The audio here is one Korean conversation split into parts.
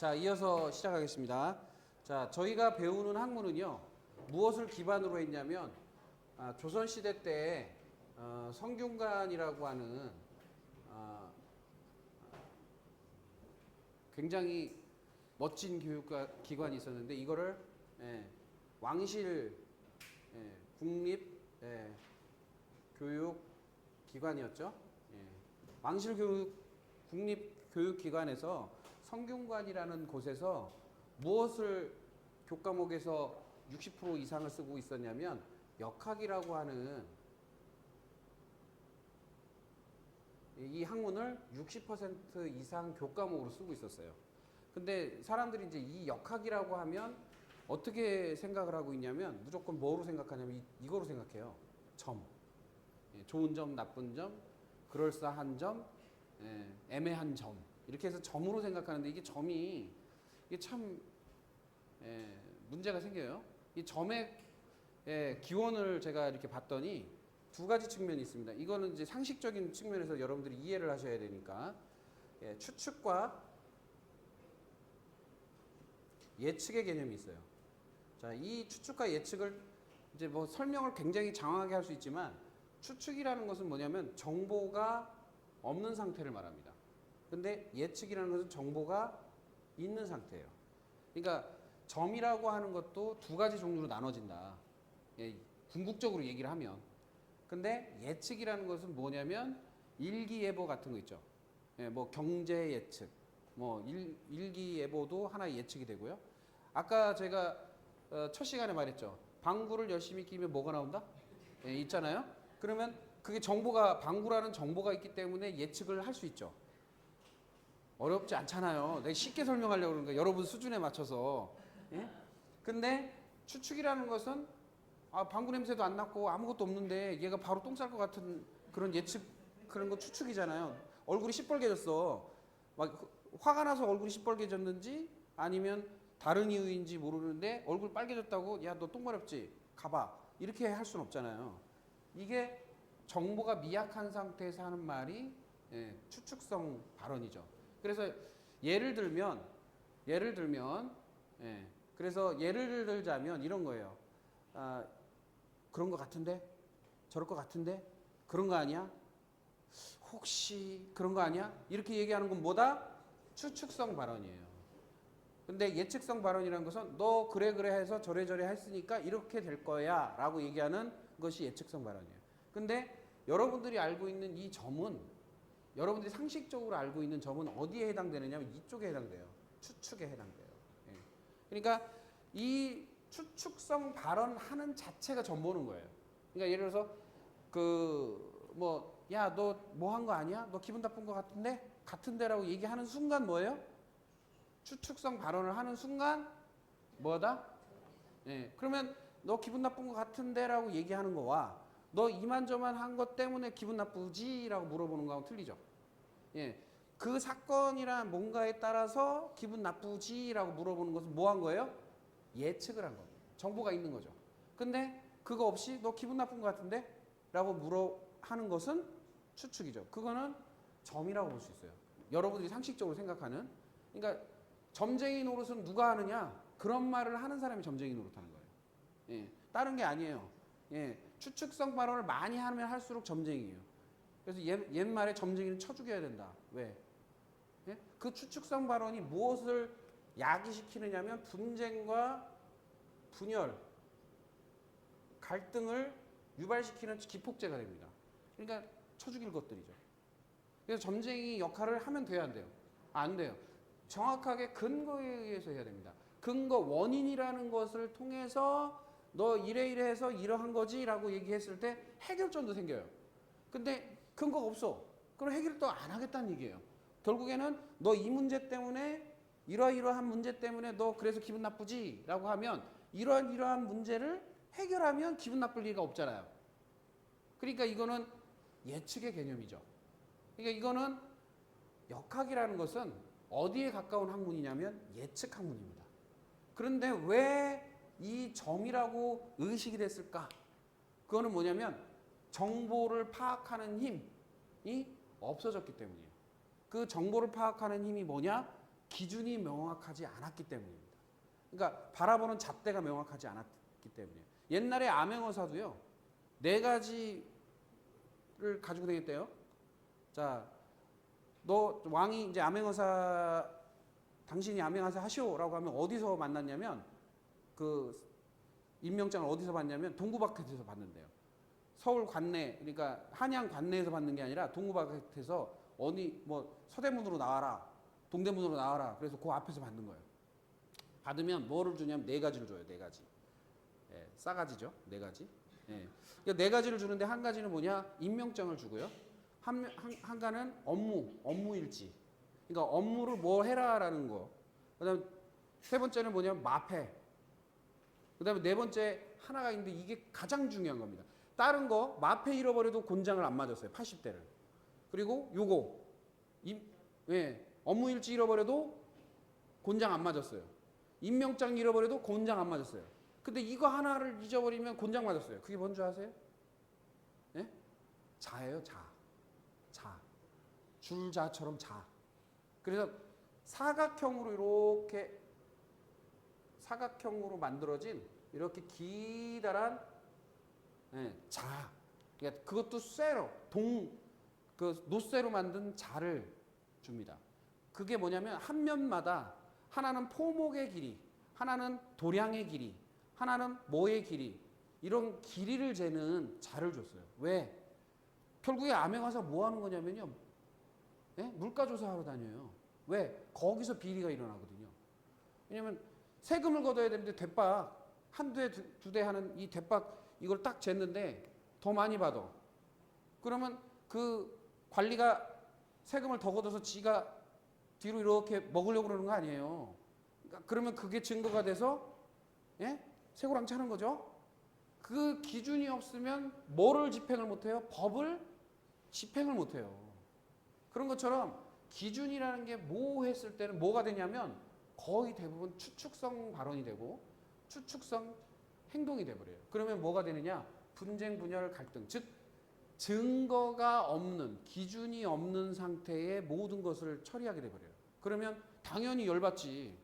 자, 이어서 시작하겠습니다. 자, 저희가 배우는 학문은요, 무엇을 기반으로 했냐면, 조선시대 때 성균관이라고 하는 굉장히 멋진 교육기관이 있었는데, 이거를 왕실 국립교육기관이었죠. 왕실 국립교육기관에서 성균관이라는 곳에서 무엇을 교과목에서 60% 이상을 쓰고 있었냐면 역학이라고 하는 이 학문을 60% 이상 교과목으로 쓰고 있었어요. 근데 사람들이 이제 이 역학이라고 하면 어떻게 생각을 하고 있냐면 무조건 뭐로 생각하냐면 이거로 생각해요. 점. 좋은 점, 나쁜 점, 그럴싸한 점, 애매한 점. 이렇게 해서 점으로 생각하는데 이게 점이 이게 참 문제가 생겨요. 이 점의 기원을 제가 이렇게 봤더니 두 가지 측면이 있습니다. 이거는 이제 상식적인 측면에서 여러분들이 이해를 하셔야 되니까 추측과 예측의 개념이 있어요. 자, 이 추측과 예측을 이제 뭐 설명을 굉장히 장황하게 할 수 있지만 추측이라는 것은 뭐냐면 정보가 없는 상태를 말합니다. 근데 예측이라는 것은 정보가 있는 상태예요. 그러니까 점이라고 하는 것도 두 가지 종류로 나눠진다. 궁극적으로 얘기를 하면. 근데 예측이라는 것은 뭐냐면 일기예보 같은 거 있죠. 뭐 경제 예측, 뭐 일기예보도 하나의 예측이 되고요. 아까 제가 첫 시간에 말했죠. 방구를 열심히 끼면 뭐가 나온다? 있잖아요. 그러면 그게 정보가 방구라는 정보가 있기 때문에 예측을 할 수 있죠. 어렵지 않잖아요. 내가 쉽게 설명하려고 그러는 거예요. 여러분 수준에 맞춰서. 예? 근데 추측이라는 것은 방구 냄새도 안 났고 아무것도 없는데 얘가 바로 똥 쌀 것 같은 그런 예측 그런 거 추측이잖아요. 얼굴이 시뻘개졌어. 막 화가 나서 얼굴이 시뻘개졌는지 아니면 다른 이유인지 모르는데 얼굴 빨개졌다고 야, 너 똥 마렵지? 가봐. 이렇게 할 수는 없잖아요. 이게 정보가 미약한 상태에서 하는 말이 추측성 발언이죠. 그래서 예를 들면 그래서 예를 들자면 이런 거예요. 그런 거 같은데 저럴 거 같은데 그런 거 아니야? 혹시 그런 거 아니야? 이렇게 얘기하는 건 뭐다? 추측성 발언이에요. 근데 예측성 발언이라는 것은 너 그래 해서 저래 했으니까 이렇게 될 거야 라고 얘기하는 것이 예측성 발언이에요. 근데 여러분들이 알고 있는 이 점은 여러분들이 상식적으로 알고 있는 점은 어디에 해당되느냐면 이쪽에 해당돼요. 추측에 해당돼요. 그러니까 이 추측성 발언하는 자체가 점 보는 거예요. 그러니까 예를 들어서 야, 너 뭐 한 거 아니야? 너 기분 나쁜 거 같은데? 같은데라고 얘기하는 순간 뭐예요? 추측성 발언을 하는 순간 뭐다? 그러면 너 기분 나쁜 거 같은데라고 얘기하는 거와 너 이만저만 한 것 때문에 기분 나쁘지? 라고 물어보는 거하고 틀리죠. 그 사건이란 뭔가에 따라서 기분 나쁘지? 라고 물어보는 것은 뭐 한 거예요? 예측을 한 겁니다. 정보가 있는 거죠. 근데 그거 없이 너 기분 나쁜 것 같은데? 라고 하는 것은 추측이죠. 그거는 점이라고 볼 수 있어요. 여러분들이 상식적으로 생각하는. 그러니까 점쟁이 노릇은 누가 하느냐? 그런 말을 하는 사람이 점쟁이 노릇하는 거예요. 다른 게 아니에요. 추측성 발언을 많이 하면 할수록 점쟁이에요. 그래서 옛말에 점쟁이는 쳐 죽여야 된다. 왜? 그 추측성 발언이 무엇을 야기시키느냐면 분쟁과 분열, 갈등을 유발시키는 기폭제가 됩니다. 그러니까 쳐 죽일 것들이죠. 그래서 점쟁이 역할을 하면 돼야 안 돼요? 안 돼요. 정확하게 근거에 의해서 해야 됩니다. 근거, 원인이라는 것을 통해서 너 이래 해서 이러한 거지 라고 얘기했을 때 해결점도 생겨요. 근데 근거가 없어. 그럼 해결도 안 하겠다는 얘기예요. 결국에는 너 이 문제 때문에 이러한 문제 때문에 너 그래서 기분 나쁘지? 라고 하면 이러한 문제를 해결하면 기분 나쁠 리가 없잖아요. 그러니까 이거는 예측의 개념이죠. 그러니까 이거는 역학이라는 것은 어디에 가까운 학문이냐면 예측 학문입니다. 그런데 왜 이 점이라고 의식이 됐을까? 그거는 뭐냐면 정보를 파악하는 힘이 없어졌기 때문이에요. 그 정보를 파악하는 힘이 뭐냐? 기준이 명확하지 않았기 때문입니다. 그러니까 바라보는 잣대가 명확하지 않았기 때문이에요. 옛날에 암행어사도요, 4가지를 가지고 다녔대요. 자, 너 왕이 이제 암행어사, 당신이 암행어사 하시오라고 하면 어디서 만났냐면, 그 임명장을 어디서 받냐면 동구박het에서 받는데요. 서울 관내, 그러니까 한양 관내에서 받는 게 아니라 동구박het에서 어디 뭐 서대문으로 나와라, 동대문으로 나와라. 그래서 그 앞에서 받는 거예요. 받으면 뭐를 주냐면 4가지를 줘요. 4가지. 예, 싸가지죠. 4가지. 예. 그러니까 4가지를 주는데 한 가지는 뭐냐? 임명장을 주고요. 한 가는 업무 일지. 그러니까 업무를 뭐 해라라는 거. 그다음 3번째는 뭐냐면 마패. 그다음에 4번째 하나가 있는데 이게 가장 중요한 겁니다. 다른 거 마패 잃어버려도 곤장을 안 맞았어요. 80대를. 그리고 요거 업무 일지 잃어버려도 곤장 안 맞았어요. 임명장 잃어버려도 곤장 안 맞았어요. 근데 이거 하나를 잊어버리면 곤장 맞았어요. 그게 뭔지 아세요? 예? 자예요, 자. 자. 줄자처럼 자. 그래서 사각형으로 만들어진 이렇게 기다란 자. 그러니까 그것도 쇠로 그 노쇠로 만든 자를 줍니다. 그게 뭐냐면 한 면마다 하나는 포목의 길이, 하나는 도량의 길이, 하나는 뭐의 길이, 이런 길이를 재는 자를 줬어요. 왜? 결국에 암행어사 뭐 하는 거냐면요, 물가 조사하러 다녀요. 왜? 거기서 비리가 일어나거든요. 왜냐면 세금을 걷어야 되는데 대박 한 대, 2대 하는 이 대박 이걸 딱 쟀는데 더 많이 받아. 그러면 그 관리가 세금을 더 걷어서 지가 뒤로 이렇게 먹으려고 그러는 거 아니에요. 그러니까 그러면 그게 증거가 돼서 쇠고랑 차는 거죠. 그 기준이 없으면 뭐를 집행을 못해요? 법을 집행을 못해요. 그런 것처럼 기준이라는 게 모호했을 때는 뭐가 되냐면 거의 대부분 추측성 발언이 되고 추측성 행동이 돼버려요. 그러면 뭐가 되느냐? 분쟁, 분열, 갈등. 즉 증거가 없는, 기준이 없는 상태의 모든 것을 처리하게 돼버려요. 그러면 당연히 열받지.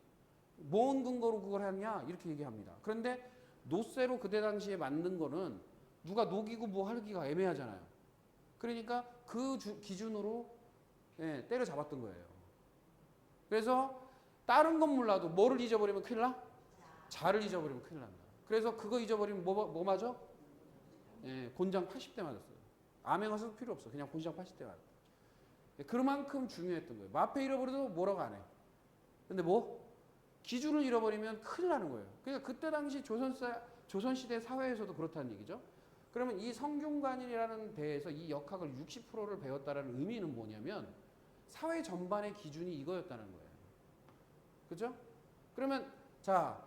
뭔 근거로 그걸 하냐? 이렇게 얘기합니다. 그런데 노쇠로 그때 당시에 만든 거는 누가 녹이고 뭐 하기가 애매하잖아요. 그러니까 그 기준으로 때려잡았던 거예요. 그래서 다른 건 몰라도 뭐를 잊어버리면 큰일 나? 자를 잊어버리면 큰일 난다. 그래서 그거 잊어버리면 뭐 맞아? 곤장 80대 맞았어요. 암행어사도 필요 없어. 그냥 곤장 80대 맞았다. 그만큼 중요했던 거예요. 마패 잃어버려도 뭐라고 안 해. 근데 기준을 잃어버리면 큰일 나는 거예요. 그러니까 그때 당시 조선시대 사회에서도 그렇다는 얘기죠. 그러면 이 성균관이라는 데에서 이 역학을 60%를 배웠다는 의미는 뭐냐면 사회 전반의 기준이 이거였다는 거예요. 그죠? 그러면 자,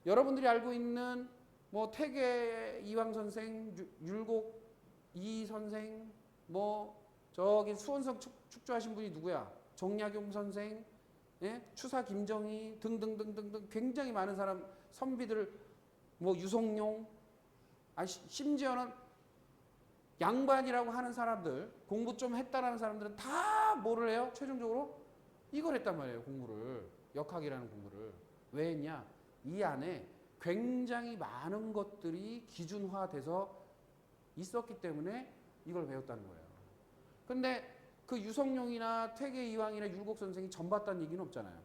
여러분들이 알고 있는 뭐 태계 이황 선생, 율곡 이 선생, 뭐 저기 수원성 축조하신 분이 누구야? 정약용 선생, 추사 김정희 등등등등등 굉장히 많은 사람 선비들, 뭐 유성룡, 심지어는 양반이라고 하는 사람들, 공부 좀 했다라는 사람들은 다 뭐를 해요? 최종적으로 이걸 했단 말이에요. 공부를, 역학이라는 공부를. 왜 했냐? 이 안에 굉장히 많은 것들이 기준화돼서 있었기 때문에 이걸 배웠다는 거예요. 근데 그 유성룡이나 태계 이황이나 율곡 선생이 전 봤다는 얘기는 없잖아요.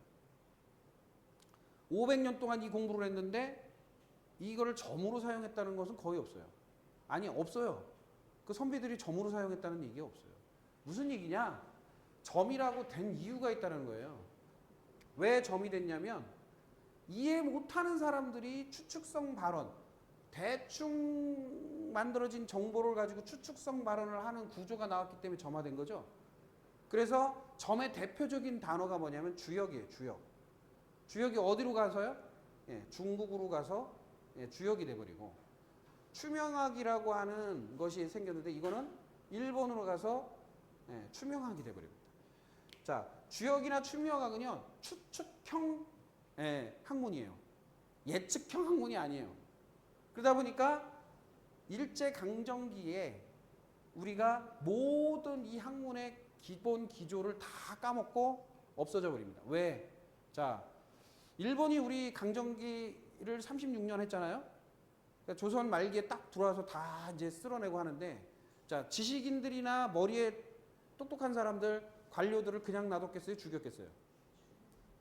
500년 동안 이 공부를 했는데 이거를 점으로 사용했다는 것은 거의 없어요. 아니, 없어요. 그 선비들이 점으로 사용했다는 얘기가 없어요. 무슨 얘기냐? 점이라고 된 이유가 있다는 거예요. 왜 점이 됐냐면 이해 못하는 사람들이 추측성 발언, 대충 만들어진 정보를 가지고 추측성 발언을 하는 구조가 나왔기 때문에 점화된 거죠. 그래서 점의 대표적인 단어가 뭐냐면 주역이에요. 주역. 주역이 어디로 가서요? 중국으로 가서 주역이 돼버리고, 추명학이라고 하는 것이 생겼는데 이거는 일본으로 가서 추명학이 돼버립니다. 자, 주역이나 추명학은요 추측형 학문이에요. 예측형 학문이 아니에요. 그러다 보니까 일제강점기에 우리가 모든 이 학문의 기본 기조를 다 까먹고 없어져 버립니다. 왜? 자, 일본이 우리 강점기를 36년 했잖아요. 그러니까 조선 말기에 딱 들어와서 다 이제 쓸어내고 하는데, 자, 지식인들이나 머리에 똑똑한 사람들, 관료들을 그냥 놔뒀겠어요? 죽였겠어요?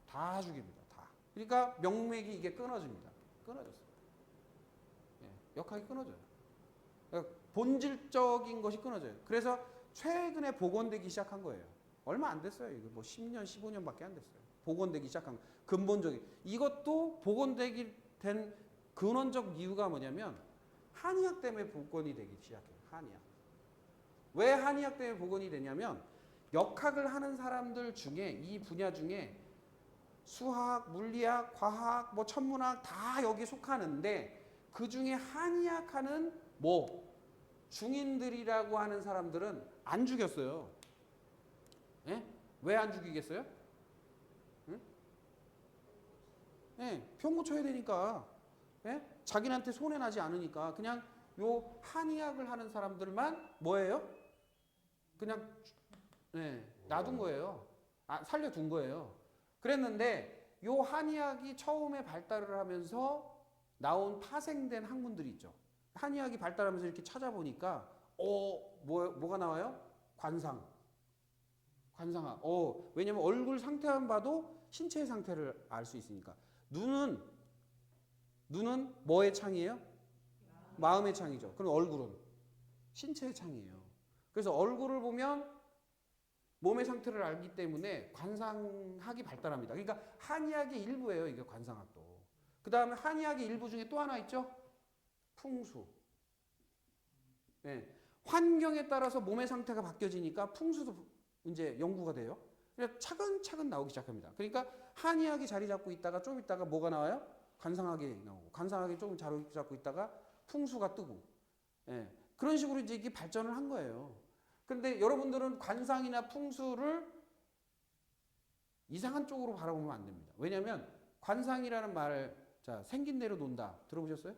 다 죽입니다. 다. 그러니까 명맥이 이게 끊어집니다. 끊어졌어요. 예, 역학이 끊어져요. 그러니까 본질적인 것이 끊어져요. 그래서 최근에 복원되기 시작한 거예요. 얼마 안 됐어요. 이거 뭐 10년, 15년밖에 안 됐어요. 복원되기 시작한 거. 근본적인. 이것도 복원되기 된 근원적 이유가 뭐냐면 한의학 때문에 복원이 되기 시작해요. 한의학. 왜 한의학 때문에 복원이 되냐면 역학을 하는 사람들 중에 이 분야 중에 수학, 물리학, 과학, 뭐 천문학 다 여기 속하는데 그 중에 한의학 하는 뭐 중인들이라고 하는 사람들은 안 죽였어요. 예? 왜 안 죽이겠어요? 응? 예, 평고 쳐야 되니까. 예? 자기한테 손해 나지 않으니까 그냥 요 한의학을 하는 사람들만 뭐예요? 그냥 네, 놔둔 거예요. 아, 살려둔 거예요. 그랬는데 요 한의학이 처음에 발달을 하면서 나온 파생된 학문들이 있죠. 한의학이 발달하면서 이렇게 찾아보니까 뭐가 나와요? 관상학. 왜냐면 얼굴 상태만 봐도 신체의 상태를 알 수 있으니까. 눈은 뭐의 창이에요? 마음의 창이죠. 그럼 얼굴은 신체의 창이에요. 그래서 얼굴을 보면 몸의 상태를 알기 때문에 관상학이 발달합니다. 그러니까 한의학의 일부예요. 이게 관상학도. 그 다음에 한의학의 일부 중에 또 하나 있죠. 풍수. 네. 환경에 따라서 몸의 상태가 바뀌어지니까 풍수도 이제 연구가 돼요. 그래서 차근차근 나오기 시작합니다. 그러니까 한의학이 자리 잡고 있다가 좀 있다가 뭐가 나와요? 관상학이 나오고 관상학이 조금 자리 잡고 있다가 풍수가 뜨고 예. 그런 식으로 이제 이게 발전을 한 거예요. 그런데 여러분들은 관상이나 풍수를 이상한 쪽으로 바라보면 안 됩니다. 왜냐하면 관상이라는 말, 자, 생긴 대로 논다. 들어보셨어요?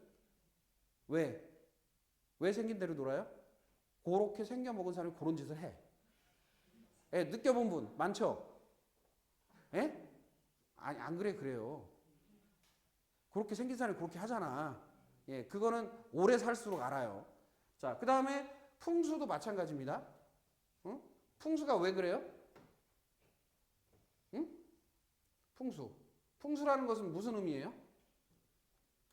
왜? 왜 생긴 대로 놀아요? 그렇게 생겨먹은 사람이 그런 짓을 해. 예, 느껴본 분 많죠? 예? 아니, 안 그래, 그래요. 그렇게 생긴 사람이 그렇게 하잖아. 예, 그거는 오래 살수록 알아요. 자, 그 다음에 풍수도 마찬가지입니다. 응? 풍수가 왜 그래요? 응? 풍수. 풍수라는 것은 무슨 의미예요?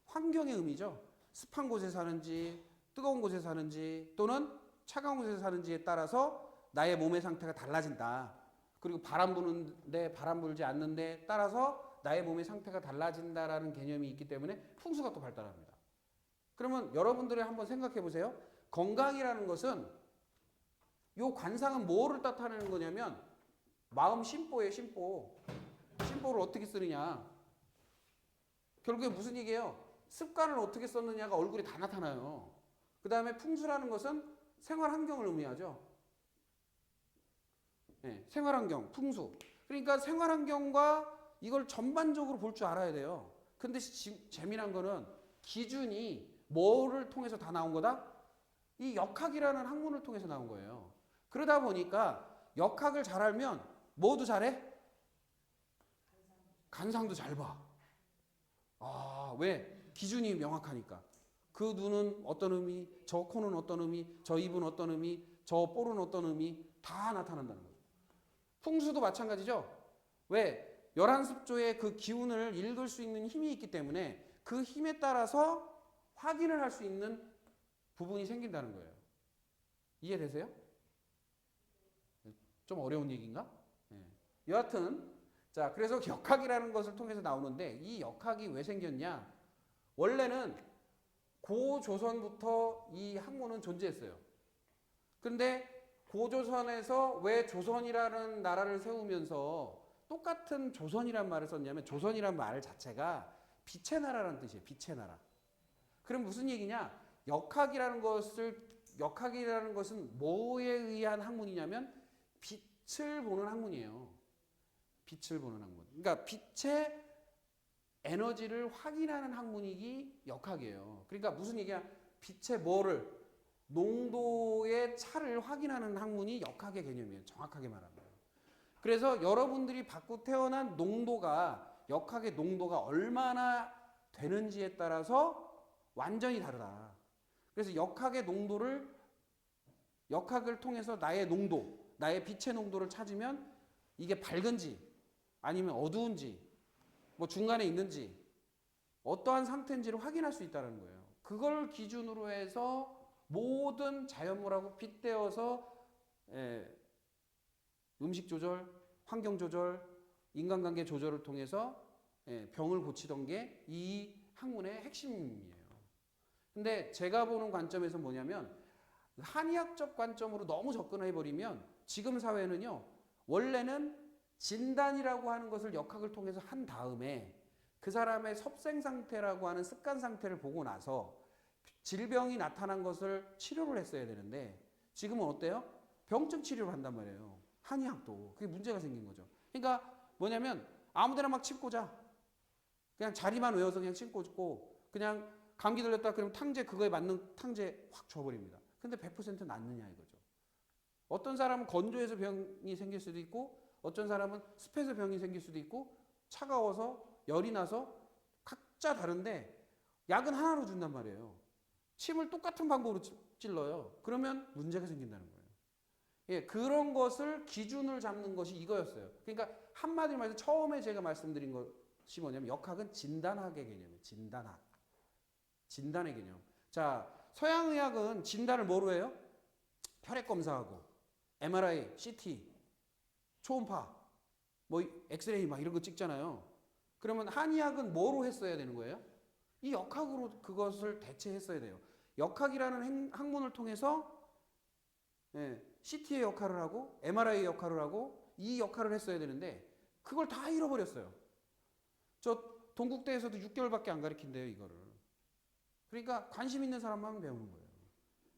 환경의 의미죠. 습한 곳에 사는지, 뜨거운 곳에 사는지, 또는 차가운 곳에 사는지에 따라서 나의 몸의 상태가 달라진다. 그리고 바람 부는데 바람 불지 않는데 따라서 나의 몸의 상태가 달라진다라는 개념이 있기 때문에 풍수가 또 발달합니다. 그러면 여러분들이 한번 생각해 보세요. 건강이라는 것은 요 관상은 뭐를 나타내는 거냐면 마음 심보예요, 심보. 심보를 어떻게 쓰느냐. 결국에 무슨 얘기예요? 습관을 어떻게 썼느냐가 얼굴에 다 나타나요. 그 다음에 풍수라는 것은 생활 환경을 의미하죠. 네, 생활 환경, 풍수. 그러니까 생활 환경과 이걸 전반적으로 볼 줄 알아야 돼요. 근데 재미난 거는 기준이 뭐를 통해서 다 나온 거다? 이 역학이라는 학문을 통해서 나온 거예요. 그러다 보니까 역학을 잘 알면 뭐도 잘해? 관상도 잘 봐. 아, 왜? 기준이 명확하니까. 그 눈은 어떤 의미, 저 코는 어떤 의미, 저 입은 어떤 의미, 저 볼은 어떤 의미 다 나타난다는 거죠. 풍수도 마찬가지죠. 왜? 11습조의 그 기운을 읽을 수 있는 힘이 있기 때문에 그 힘에 따라서 확인을 할 수 있는 부분이 생긴다는 거예요. 이해되세요? 좀 어려운 얘기인가? 네. 여하튼 자, 그래서 역학이라는 것을 통해서 나오는데 이 역학이 왜 생겼냐? 원래는 고조선부터 이 학문은 존재했어요. 근데 고조선에서 왜 조선이라는 나라를 세우면서 똑같은 조선이란 말을 썼냐면 조선이란 말 자체가 빛의 나라라는 뜻이에요. 빛의 나라. 그럼 무슨 얘기냐? 역학이라는 것은 뭐에 의한 학문이냐면 빛을 보는 학문이에요. 빛을 보는 학문. 그러니까 빛의 에너지를 확인하는 학문이기 역학이에요. 그러니까 무슨 얘기야? 빛의 뭐를? 농도의 차를 확인하는 학문이 역학의 개념이에요. 정확하게 말하면. 그래서 여러분들이 받고 태어난 농도가 역학의 농도가 얼마나 되는지에 따라서 완전히 다르다. 그래서 역학의 농도를 역학을 통해서 나의 농도, 나의 빛의 농도를 찾으면 이게 밝은지 아니면 어두운지 뭐 중간에 있는지 어떠한 상태인지를 확인할 수 있다는 거예요. 그걸 기준으로 해서 모든 자연물하고 빗대어서 음식 조절, 환경 조절, 인간관계 조절을 통해서 병을 고치던 게 이 학문의 핵심이에요. 근데 제가 보는 관점에서 뭐냐면 한의학적 관점으로 너무 접근해버리면 지금 사회는요, 원래는 진단이라고 하는 것을 역학을 통해서 한 다음에 그 사람의 섭생 상태라고 하는 습관 상태를 보고 나서 질병이 나타난 것을 치료를 했어야 되는데 지금은 어때요? 병증 치료를 한단 말이에요. 한의학도. 그게 문제가 생긴 거죠. 그러니까 뭐냐면 아무데나 막 침 꽂아. 그냥 자리만 외워서 그냥 침 꽂고 그냥 감기 들렸다 그러면 탕제 그거에 맞는 탕제 확 줘버립니다. 근데 100% 낫느냐 이거죠. 어떤 사람은 건조해서 병이 생길 수도 있고 어떤 사람은 습해서 병이 생길 수도 있고 차가워서 열이 나서 각자 다른데 약은 하나로 준단 말이에요. 침을 똑같은 방법으로 찔러요. 그러면 문제가 생긴다는 거예요. 예, 그런 것을 기준을 잡는 것이 이거였어요. 그러니까 한마디로 말해서 처음에 제가 말씀드린 것이 뭐냐면 역학은 진단학의 개념이에요. 진단학. 진단의 개념. 자, 서양의학은 진단을 뭐로 해요? 혈액 검사하고 MRI, CT, 초음파, 뭐 엑스레이 막 이런 거 찍잖아요. 그러면 한의학은 뭐로 했어야 되는 거예요? 이 역학으로 그것을 대체했어야 돼요. 역학이라는 학문을 통해서 CT의 역할을 하고 MRI의 역할을 하고 이 역할을 했어야 되는데 그걸 다 잃어버렸어요. 저 동국대에서도 6개월밖에 안 가르친대요, 이거를. 그러니까 관심 있는 사람만 배우는 거예요.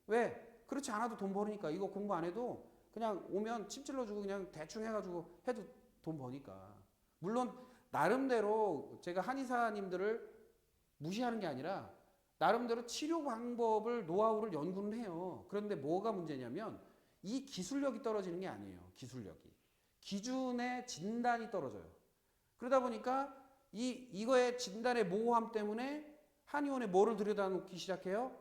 왜? 그렇지 않아도 돈 버니까. 이거 공부 안 해도 그냥 오면 침 찔러주고 그냥 대충 해가지고 해도 돈 버니까. 물론 나름대로 제가 한의사님들을 무시하는 게 아니라 나름대로 치료 방법을 노하우를 연구는 해요. 그런데 뭐가 문제냐면 이 기술력이 떨어지는 게 아니에요. 기술력이. 기준의 진단이 떨어져요. 그러다 보니까 이거의 진단의 모호함 때문에 한의원에 뭐를 들여다놓기 시작해요?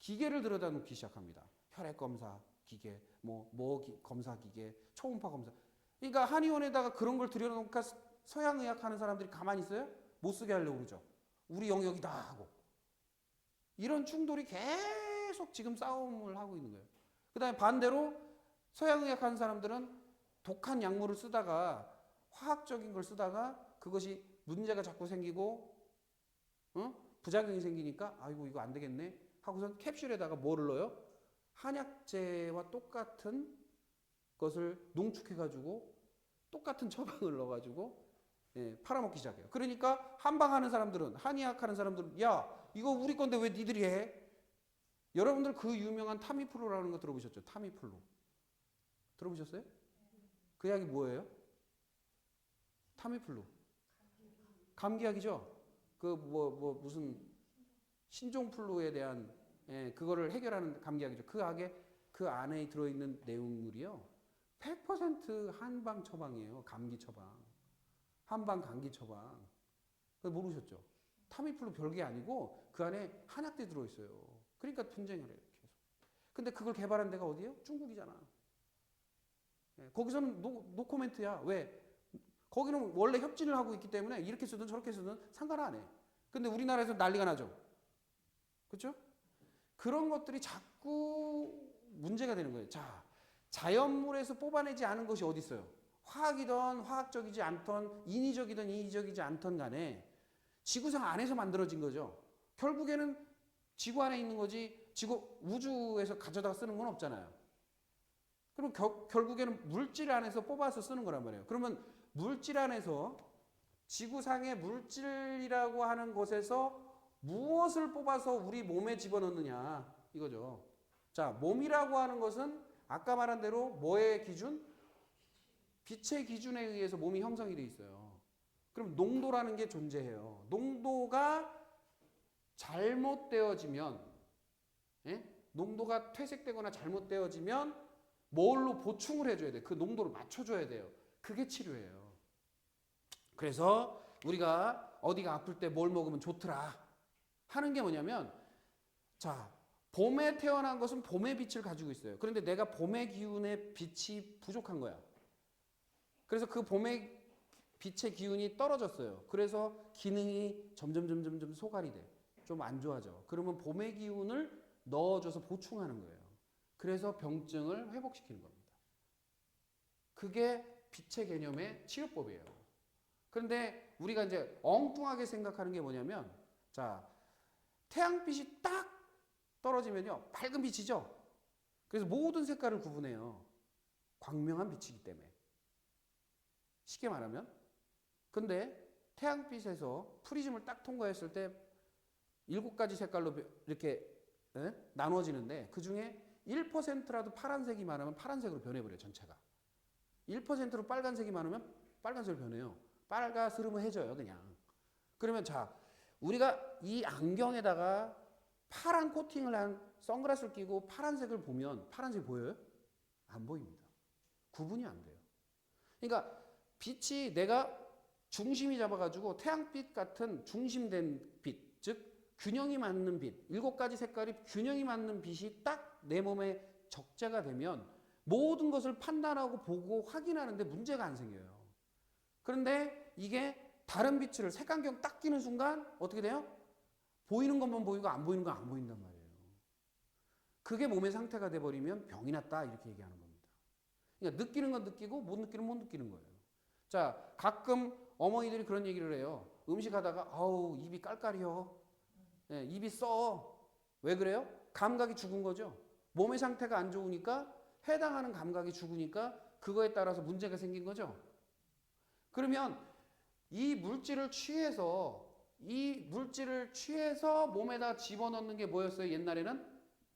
기계를 들여다놓기 시작합니다. 혈액 검사 기계, 검사 기계, 초음파 검사. 그러니까 한의원에다가 그런 걸 들여놓으니까 서양의학 하는 사람들이 가만히 있어요? 못 쓰게 하려고 그러죠. 우리 영역이다 하고. 이런 충돌이 계속 지금 싸움을 하고 있는 거예요. 그 다음에 반대로 서양의학 하는 사람들은 독한 약물을 쓰다가 화학적인 걸 쓰다가 그것이 문제가 자꾸 생기고 부작용이 생기니까 아이고 이거 안 되겠네 하고선 캡슐에다가 뭐를 넣어요? 한약재와 똑같은 것을 농축해가지고 똑같은 처방을 넣어가지고 팔아먹기 시작해요. 그러니까 한방하는 사람들은 한의학 하는 사람들은 야 이거 우리 건데 왜 니들이 해? 여러분들 그 유명한 타미플루라는 거 들어보셨죠? 타미플루 들어보셨어요? 그 약이 뭐예요? 타미플루 감기약이죠. 그 무슨 신종플루에 대한 그거를 해결하는 감기약이죠. 그 약에 그 안에 들어있는 내용물이요 100% 한방 처방이에요. 감기 처방, 한방 감기 처방. 모르셨죠? 타미플루 별게 아니고 그 안에 한약재 들어있어요. 그러니까 분쟁을 해요. 계속. 근데 그걸 개발한 데가 어디예요? 중국이잖아. 거기서는 노 코멘트야. 왜? 거기는 원래 협진을 하고 있기 때문에 이렇게 쓰든 저렇게 쓰든 상관 안 해. 근데 우리나라에서 난리가 나죠. 그렇죠? 그런 것들이 자꾸 문제가 되는 거예요. 자, 자연물에서 뽑아내지 않은 것이 어디 있어요? 화학이든 화학적이지 않던 인위적이든 인위적이지 않던 간에 지구상 안에서 만들어진 거죠. 결국에는 지구 안에 있는 거지 우주에서 가져다가 쓰는 건 없잖아요. 그럼 결국에는 물질 안에서 뽑아서 쓰는 거란 말이에요. 그러면 물질 안에서 지구상의 물질이라고 하는 것에서 무엇을 뽑아서 우리 몸에 집어넣느냐 이거죠. 자, 몸이라고 하는 것은 아까 말한 대로 뭐의 기준? 빛의 기준에 의해서 몸이 형성이 돼 있어요. 그럼 농도라는 게 존재해요. 농도가 잘못되어지면 농도가 퇴색되거나 잘못되어지면 뭘로 보충을 해줘야 돼. 그 농도를 맞춰줘야 돼요. 그게 치료예요. 그래서 우리가 어디가 아플 때 뭘 먹으면 좋더라 하는 게 뭐냐면, 자, 봄에 태어난 것은 봄의 빛을 가지고 있어요. 그런데 내가 봄의 기운의 빛이 부족한 거야. 그래서 그 봄의 빛의 기운이 떨어졌어요. 그래서 기능이 점점 소갈이 돼. 좀 안 좋아져. 그러면 봄의 기운을 넣어줘서 보충하는 거예요. 그래서 병증을 회복시키는 겁니다. 그게 빛의 개념의 치료법이에요. 그런데 우리가 이제 엉뚱하게 생각하는 게 뭐냐면, 자, 태양빛이 딱 떨어지면요, 밝은 빛이죠? 그래서 모든 색깔을 구분해요. 광명한 빛이기 때문에. 쉽게 말하면. 근데 태양빛에서 프리즘을 딱 통과했을 때 7가지 색깔로 이렇게 나눠지는데, 그 중에 1%라도 파란색이 많으면 파란색으로 변해버려요, 전체가. 1%로 빨간색이 많으면 빨간색으로 변해요. 빨가스름해져요, 그냥. 그러면 자, 우리가 이 안경에다가 파란 코팅을 한 선글라스를 끼고 파란색을 보면 파란색이 보여요? 안 보입니다. 구분이 안 돼요. 그러니까 빛이 내가 중심이 잡아가지고 태양빛 같은 중심된 빛, 즉 균형이 맞는 빛, 7가지 색깔이 균형이 맞는 빛이 딱 내 몸에 적재가 되면 모든 것을 판단하고 보고 확인하는데 문제가 안 생겨요. 그런데 이게 다른 빛을 색안경 딱 끼는 순간 어떻게 돼요? 보이는 것만 보이고 안 보이는 건 안 보인단 말이에요. 그게 몸의 상태가 돼버리면 병이 났다 이렇게 얘기하는 겁니다. 그러니까 느끼는 건 느끼고 못 느끼는 못 느끼는 거예요. 자, 가끔 어머니들이 그런 얘기를 해요. 음식하다가 아우 입이 깔깔이요. 네, 입이 써. 왜 그래요? 감각이 죽은 거죠. 몸의 상태가 안 좋으니까 해당하는 감각이 죽으니까 그거에 따라서 문제가 생긴 거죠. 그러면 이 물질을 취해서 몸에다 집어넣는 게 뭐였어요? 옛날에는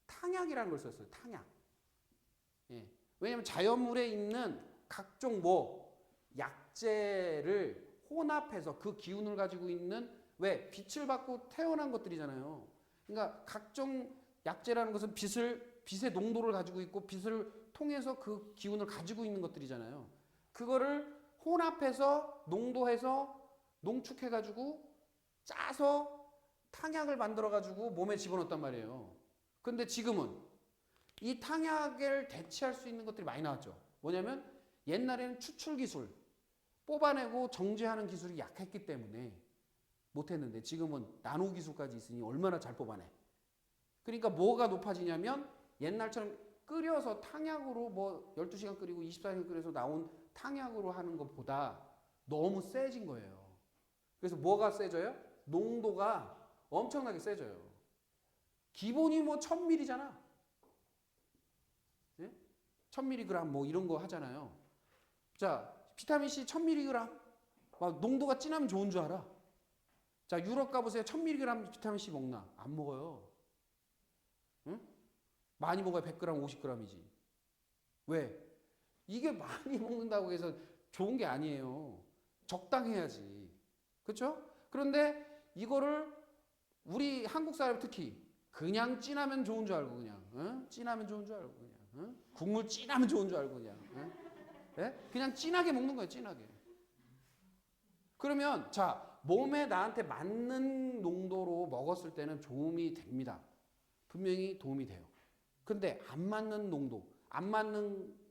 탕약이라는 걸 썼어요. 탕약. 예. 왜냐하면 자연물에 있는 각종 약재를 혼합해서 그 기운을 가지고 있는, 왜? 빛을 받고 태어난 것들이잖아요. 그러니까 각종 약재라는 것은 빛의 농도를 가지고 있고 빛을 통해서 그 기운을 가지고 있는 것들이잖아요. 그거를 혼합해서 농도해서 농축해가지고 짜서 탕약을 만들어가지고 몸에 집어넣었단 말이에요. 근데 지금은 이 탕약을 대체할 수 있는 것들이 많이 나왔죠. 뭐냐면 옛날에는 추출 기술, 뽑아내고 정제하는 기술이 약했기 때문에 못했는데 지금은 나노 기술까지 있으니 얼마나 잘 뽑아내. 그러니까 뭐가 높아지냐면 옛날처럼 끓여서 탕약으로 12시간 끓이고 24시간 끓여서 나온 탕약으로 하는 것보다 너무 세진 거예요. 그래서 뭐가 세져요? 농도가 엄청나게 세져요. 기본이 1000ml잖아. 예? 1000mg 이런 거 하잖아요. 자, 비타민C 1000mg. 막 농도가 진하면 좋은 줄 알아. 자, 유럽 가보세요. 1000mg 비타민C 먹나? 안 먹어요. 응? 많이 먹어야 100g, 50g이지. 왜? 이게 많이 먹는다고 해서 좋은 게 아니에요. 적당해야지. 그렇죠? 그런데 이거를 우리 한국 사람 특히 그냥 진하면 좋은 줄 알고 그냥 진하면 좋은 줄 알고 그냥 국물 진하면 좋은 줄 알고 그냥 그냥 진하게 먹는 거예요. 진하게. 그러면 자, 몸에 나한테 맞는 농도로 먹었을 때는 도움이 됩니다. 분명히 도움이 돼요. 근데 안 맞는 농도, 안 맞는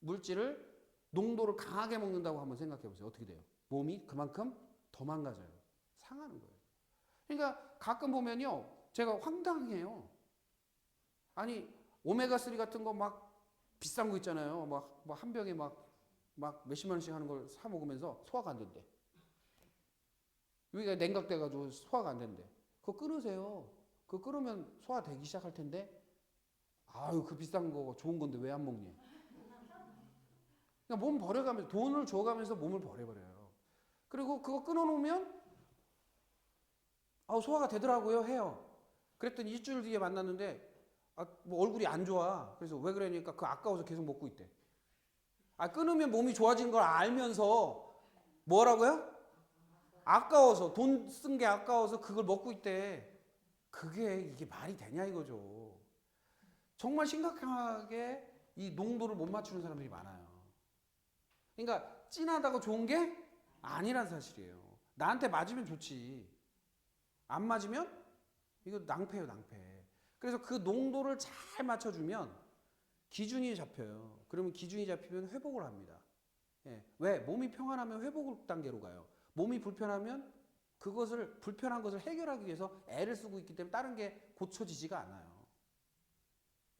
물질을 농도를 강하게 먹는다고 한번 생각해 보세요. 어떻게 돼요? 몸이 그만큼 더 망가져요. 상하는 거예요. 그러니까 가끔 보면요, 제가 황당해요. 아니 오메가3 같은 거 막 비싼 거 있잖아요. 막 한 병에 막 몇십만 원씩 하는 걸 사 먹으면서 소화가 안 된대. 여기가 냉각돼가지고 소화가 안 된대. 그거 끊으세요. 그거 끊으면 소화되기 시작할 텐데. 아유, 그 비싼 거 좋은 건데 왜 안 먹니? 그러니까 몸 버려가면서 돈을 줘가면서 몸을 버려버려요. 그리고 그거 끊어놓으면 소화가 되더라고요 해요. 그랬더니 일주일 뒤에 만났는데 얼굴이 안 좋아. 그래서 왜 그러니까 그 아까워서 계속 먹고 있대. 끊으면 몸이 좋아지는 걸 알면서 뭐라고요? 아까워서, 돈 쓴 게 아까워서 그걸 먹고 있대. 이게 말이 되냐 이거죠. 정말 심각하게 이 농도를 못 맞추는 사람들이 많아요. 그러니까 진하다고 좋은 게 아니란 사실이에요. 나한테 맞으면 좋지. 안 맞으면 이거 낭패예요, 낭패. 그래서 그 농도를 잘 맞춰주면 기준이 잡혀요. 그러면 기준이 잡히면 회복을 합니다. 예. 왜? 몸이 평안하면 회복 단계로 가요. 몸이 불편하면 그것을 불편한 것을 해결하기 위해서 애를 쓰고 있기 때문에 다른 게 고쳐지지가 않아요.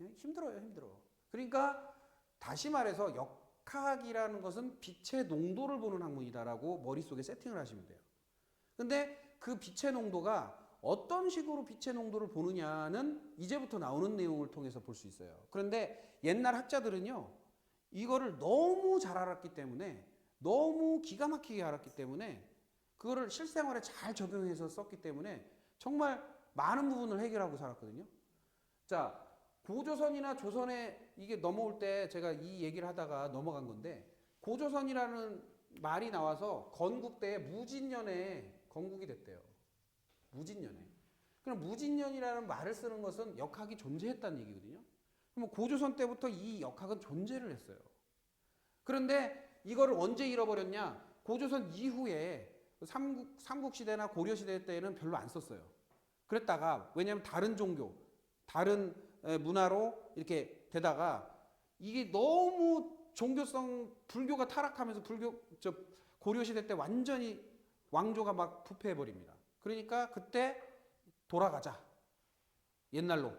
예? 힘들어요, 힘들어. 그러니까 다시 말해서 역학이라는 것은 빛의 농도를 보는 학문이다라고 머릿속에 세팅을 하시면 돼요. 근데 그 빛의 농도가 어떤 식으로 빛의 농도를 보느냐는 이제부터 나오는 내용을 통해서 볼 수 있어요. 그런데 옛날 학자들은요, 이거를 너무 잘 알았기 때문에, 너무 기가 막히게 알았기 때문에, 그거를 실생활에 잘 적용해서 썼기 때문에 정말 많은 부분을 해결하고 살았거든요. 자, 고조선이나 조선에 이게 넘어올 때 제가 이 얘기를 하다가 넘어간 건데, 고조선이라는 말이 나와서 건국대에 무진년에 건국이 됐대요. 무진년에. 그럼 무진년이라는 말을 쓰는 것은 역학이 존재했다는 얘기거든요. 그럼 고조선 때부터 이 역학은 존재를 했어요. 그런데 이거를 언제 잃어버렸냐? 고조선 이후에 삼국시대나 고려시대 때는 별로 안 썼어요. 그랬다가 왜냐하면 다른 종교, 다른 문화로 이렇게 되다가 이게 너무 종교성 불교가 타락하면서 고려시대 때 완전히 왕조가 막 부패해버립니다. 그러니까 그때 돌아가자. 옛날로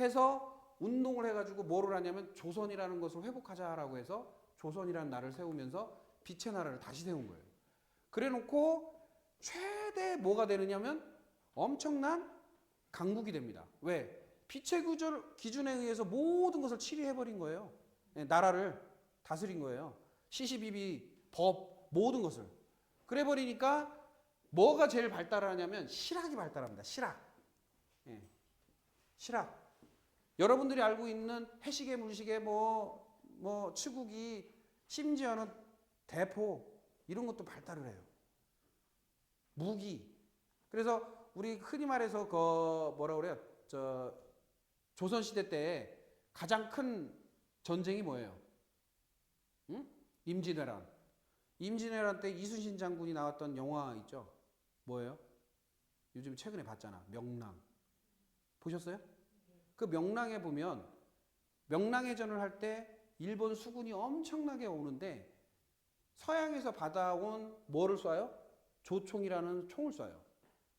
해서 운동을 해가지고 뭐를 하냐면 조선이라는 것을 회복하자라고 해서 조선이라는 나라를 세우면서 빛의 나라를 다시 세운 거예요. 그래 놓고 최대 뭐가 되느냐면 엄청난 강국이 됩니다. 왜? 빛의 기준에 의해서 모든 것을 치리해버린 거예요. 나라를 다스린 거예요. 시시비비, 법, 모든 것을. 그래 버리니까 뭐가 제일 발달하냐면 실학이 발달합니다. 실학. 예. 실학. 여러분들이 알고 있는 해시계, 물시계, 치국이, 심지어는 대포 이런 것도 발달을 해요. 무기. 그래서 우리 흔히 말해서 뭐라 그래요? 조선 시대 때 가장 큰 전쟁이 뭐예요? 응? 임진왜란. 임진왜란 때 이순신 장군이 나왔던 영화 있죠? 뭐예요? 요즘 최근에 봤잖아. 명랑. 보셨어요? 그 명랑에 보면 명랑해전을 할 때 일본 수군이 엄청나게 오는데 서양에서 받아온 뭐를 쏴요? 조총이라는 총을 쏴요.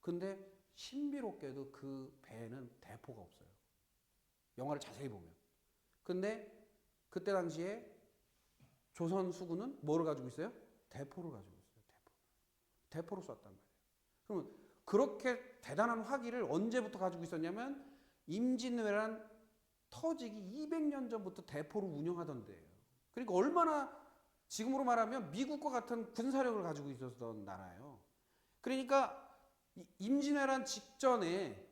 근데 신비롭게도 그 배에는 대포가 없어요. 영화를 자세히 보면. 근데 그때 당시에 조선 수군은 뭐를 가지고 있어요? 대포를 가지고 있어요. 대포를 쐈단 말이에요. 그러면 그렇게 대단한 화기를 언제부터 가지고 있었냐면 임진왜란 터지기 200년 전부터 대포를 운영하던 데예요. 그러니까 얼마나 지금으로 말하면 미국과 같은 군사력을 가지고 있었던 나라예요. 그러니까 임진왜란 직전에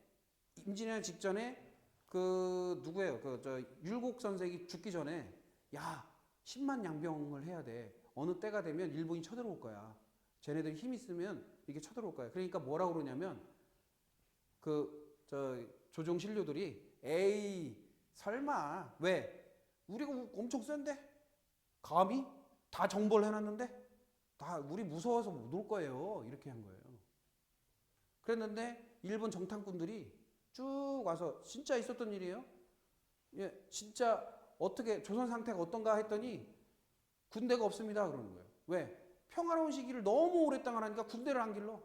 그 누구예요? 율곡 선생이 죽기 전에 야 10만 양병을 해야 돼. 어느 때가 되면 일본이 쳐들어올 거야. 쟤네들이 힘 있으면 이게 쳐들어올 거야. 그러니까 뭐라고 그러냐면 조종 신료들이 에이 설마 왜 우리가 엄청 센데 감히 다 정벌 해놨는데 다 우리 무서워서 못 올 거예요. 이렇게 한 거예요. 그랬는데 일본 정탐꾼들이 쭉 와서 진짜 있었던 일이에요. 예, 진짜 어떻게 조선 상태가 어떤가 했더니 군대가 없습니다. 그러는 거예요. 왜? 평화로운 시기를 너무 오랫동안 하니까 군대를 안 길러.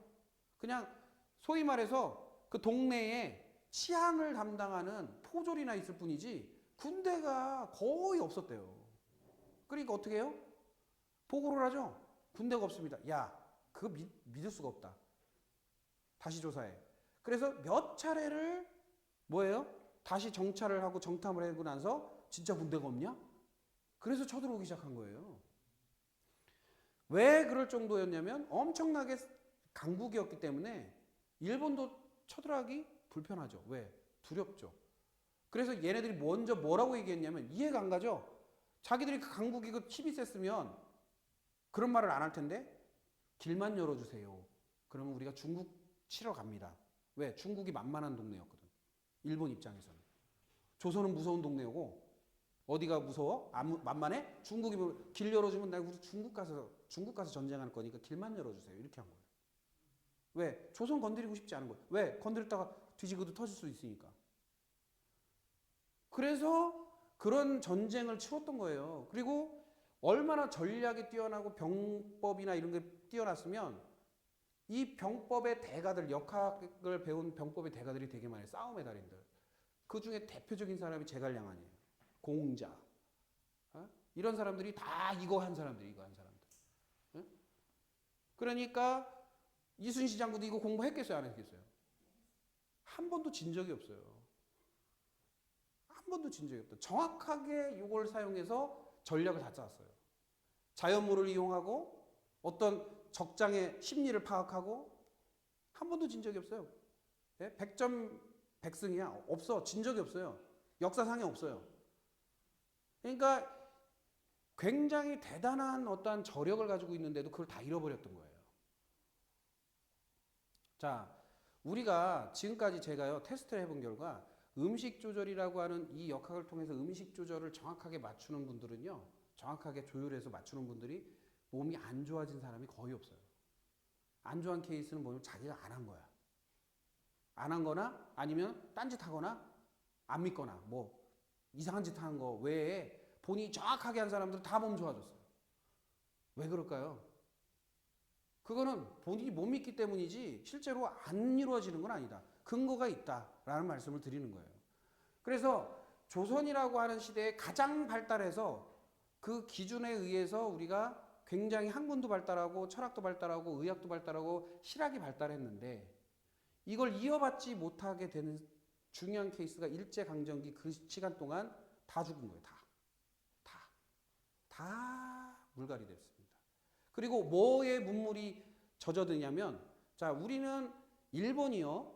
그냥 소위 말해서 그 동네에 치안을 담당하는 포졸이나 있을 뿐이지 군대가 거의 없었대요. 그러니까 어떻게 해요? 보고를 하죠. 군대가 없습니다. 야, 그거 믿을 수가 없다. 다시 조사해. 그래서 몇 차례를 뭐예요? 다시 정찰을 하고 정탐을 하고 나서 진짜 군대가 없냐? 그래서 쳐들어오기 시작한 거예요. 왜 그럴 정도였냐면 엄청나게 강국이었기 때문에 일본도 쳐들어가기 불편하죠. 왜? 두렵죠. 그래서 얘네들이 먼저 뭐라고 얘기했냐면 이해가 안 가죠? 자기들이 그 강국이고 힘이 셌으면 그런 말을 안 할 텐데 길만 열어주세요. 그러면 우리가 중국 치러 갑니다. 왜? 중국이 만만한 동네였거든. 일본 입장에서는. 조선은 무서운 동네고 어디가 무서워? 만만해? 중국이 길 열어주면 나 우리 중국 가서 전쟁할 거니까 길만 열어주세요. 이렇게 한 거예요. 왜? 조선 건드리고 싶지 않은 거예요. 왜? 건드렸다가 뒤지고도 터질 수 있으니까. 그래서 그런 전쟁을 치렀던 거예요. 그리고 얼마나 전략이 뛰어나고 병법이나 이런 게 뛰어났으면 이 병법의 대가들, 역학을 배운 병법의 대가들이 되게 많아요. 싸움의 달인들. 그 중에 대표적인 사람이 제갈량한이에요. 공자. 어? 이런 사람들이 다 이거 한 사람들. 어? 그러니까 이순신 장군도 이거 공부했겠어요? 안 했겠어요? 한 번도 진 적이 없어요. 한 번도 진 적이 없다. 정확하게 이걸 사용해서 전략을 다 짰어요. 자연물을 이용하고 어떤 적장의 심리를 파악하고 한 번도 진 적이 없어요. 네? 100점 100승이야. 없어. 진 적이 없어요. 역사상에 없어요. 그러니까 굉장히 대단한 어떠한 저력을 가지고 있는데도 그걸 다 잃어버렸던 거예요. 자, 우리가 지금까지 제가요 테스트를 해본 결과 음식 조절이라고 하는 이 역학을 통해서 음식 조절을 정확하게 맞추는 분들은요, 정확하게 조율해서 맞추는 분들이 몸이 안 좋아진 사람이 거의 없어요. 안 좋아한 케이스는 뭐냐면 자기가 안 한 거야. 안 한 거나 아니면 딴짓 하거나 안 믿거나 뭐 이상한 짓 한 거 외에 본인이 정확하게 한 사람들은 다 몸 좋아졌어요. 왜 그럴까요? 그거는 본인이 못 믿기 때문이지 실제로 안 이루어지는 건 아니다. 근거가 있다라는 말씀을 드리는 거예요. 그래서 조선이라고 하는 시대에 가장 발달해서 그 기준에 의해서 우리가 굉장히 학문도 발달하고 철학도 발달하고 의학도 발달하고 실학이 발달했는데 이걸 이어받지 못하게 되는 중요한 케이스가 일제강점기 그 시간 동안 다 죽은 거예요. 다 물갈이 됐습니다. 그리고 뭐에 문물이 젖어드냐면 자, 우리는 일본이요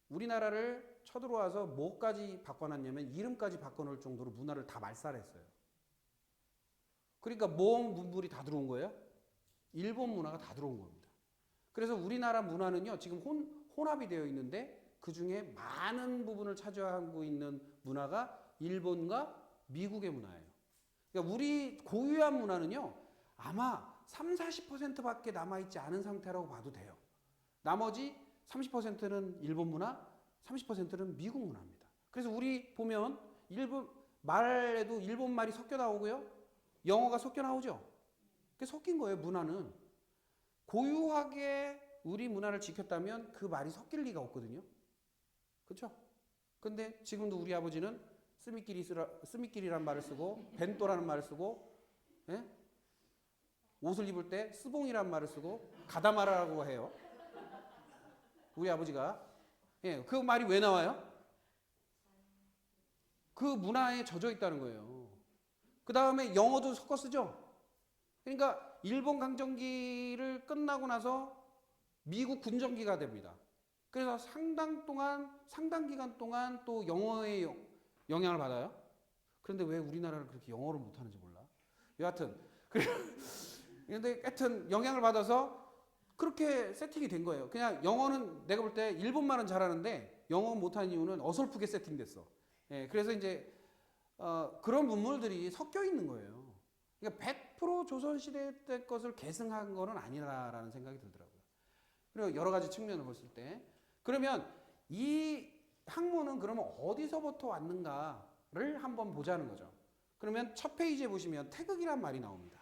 우리나라를 쳐들어와서 뭐까지 바꿔놨냐면 이름까지 바꿔놓을 정도로 문화를 다 말살했어요. 그러니까 뭐 문물이 다 들어온 거예요? 일본 문화가 다 들어온 겁니다. 그래서 우리나라 문화는요 지금 혼합이 되어 있는데 그 중에 많은 부분을 차지하고 있는 문화가 일본과 미국의 문화예요. 그러니까 우리 고유한 문화는요 아마 30-40%밖에 남아있지 않은 상태라고 봐도 돼요. 나머지 30%는 일본 문화, 30%는 미국 문화입니다. 그래서 우리 보면 일본 말에도 일본 말이 섞여 나오고요, 영어가 섞여 나오죠. 그게 섞인 거예요. 문화는 고유하게 우리 문화를 지켰다면 그 말이 섞일 리가 없거든요. 그렇죠? 근데 지금도 우리 아버지는 스미끼리란 말을 쓰고 벤또라는 말을 쓰고, 예? 옷을 입을 때 스봉이란 말을 쓰고 가다마라라고 해요. 우리 아버지가. 예, 그 말이 왜 나와요? 그 문화에 젖어 있다는 거예요. 그 다음에 영어도 섞어 쓰죠. 그러니까 일본 강점기를 끝나고 나서 미국 군정기가 됩니다. 그래서 상당 기간 동안 또 영어의 영향을 받아요. 그런데 왜 우리나라를 그렇게 영어를 못하는지 몰라. 여하튼 그런데 하여튼 영향을 받아서 그렇게 세팅이 된 거예요. 그냥 영어는 내가 볼 때 일본말은 잘하는데 영어 못하는 이유는 어설프게 세팅됐어. 예, 그래서 이제 그런 문물들이 섞여 있는 거예요. 그러니까 100% 조선시대 때 것을 계승한 거는 아니라라는 생각이 들더라고요. 그리고 여러 가지 측면을 봤을 때 그러면 이 학문은 그러면 어디서부터 왔는가를 한번 보자는 거죠. 그러면 첫 페이지에 보시면 태극이란 말이 나옵니다.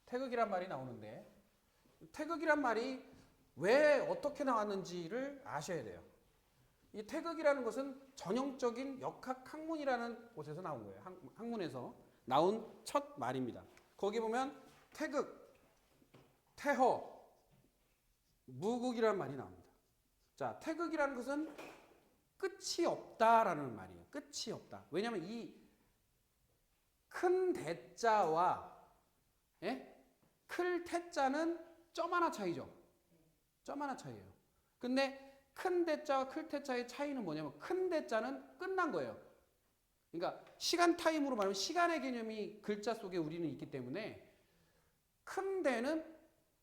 태극이란 말이 나오는데 태극이란 말이 왜 어떻게 나왔는지를 아셔야 돼요. 이 태극이라는 것은 전형적인 역학 학문이라는 곳에서 나온 거예요. 학문에서 나온 첫 말입니다. 거기 보면 태극, 태허, 무극이라는 말이 나옵니다. 자, 태극이라는 것은 끝이 없다라는 말이에요. 끝이 없다. 왜냐하면 이 큰 대자와 클 태자는 점 하나 차이죠. 점 하나 차이예요. 근데 큰 대자와 클 태자의 차이는 뭐냐면 큰 대자는 끝난 거예요. 그러니까 시간 타임으로 말하면 시간의 개념이 글자 속에 우리는 있기 때문에 큰 대는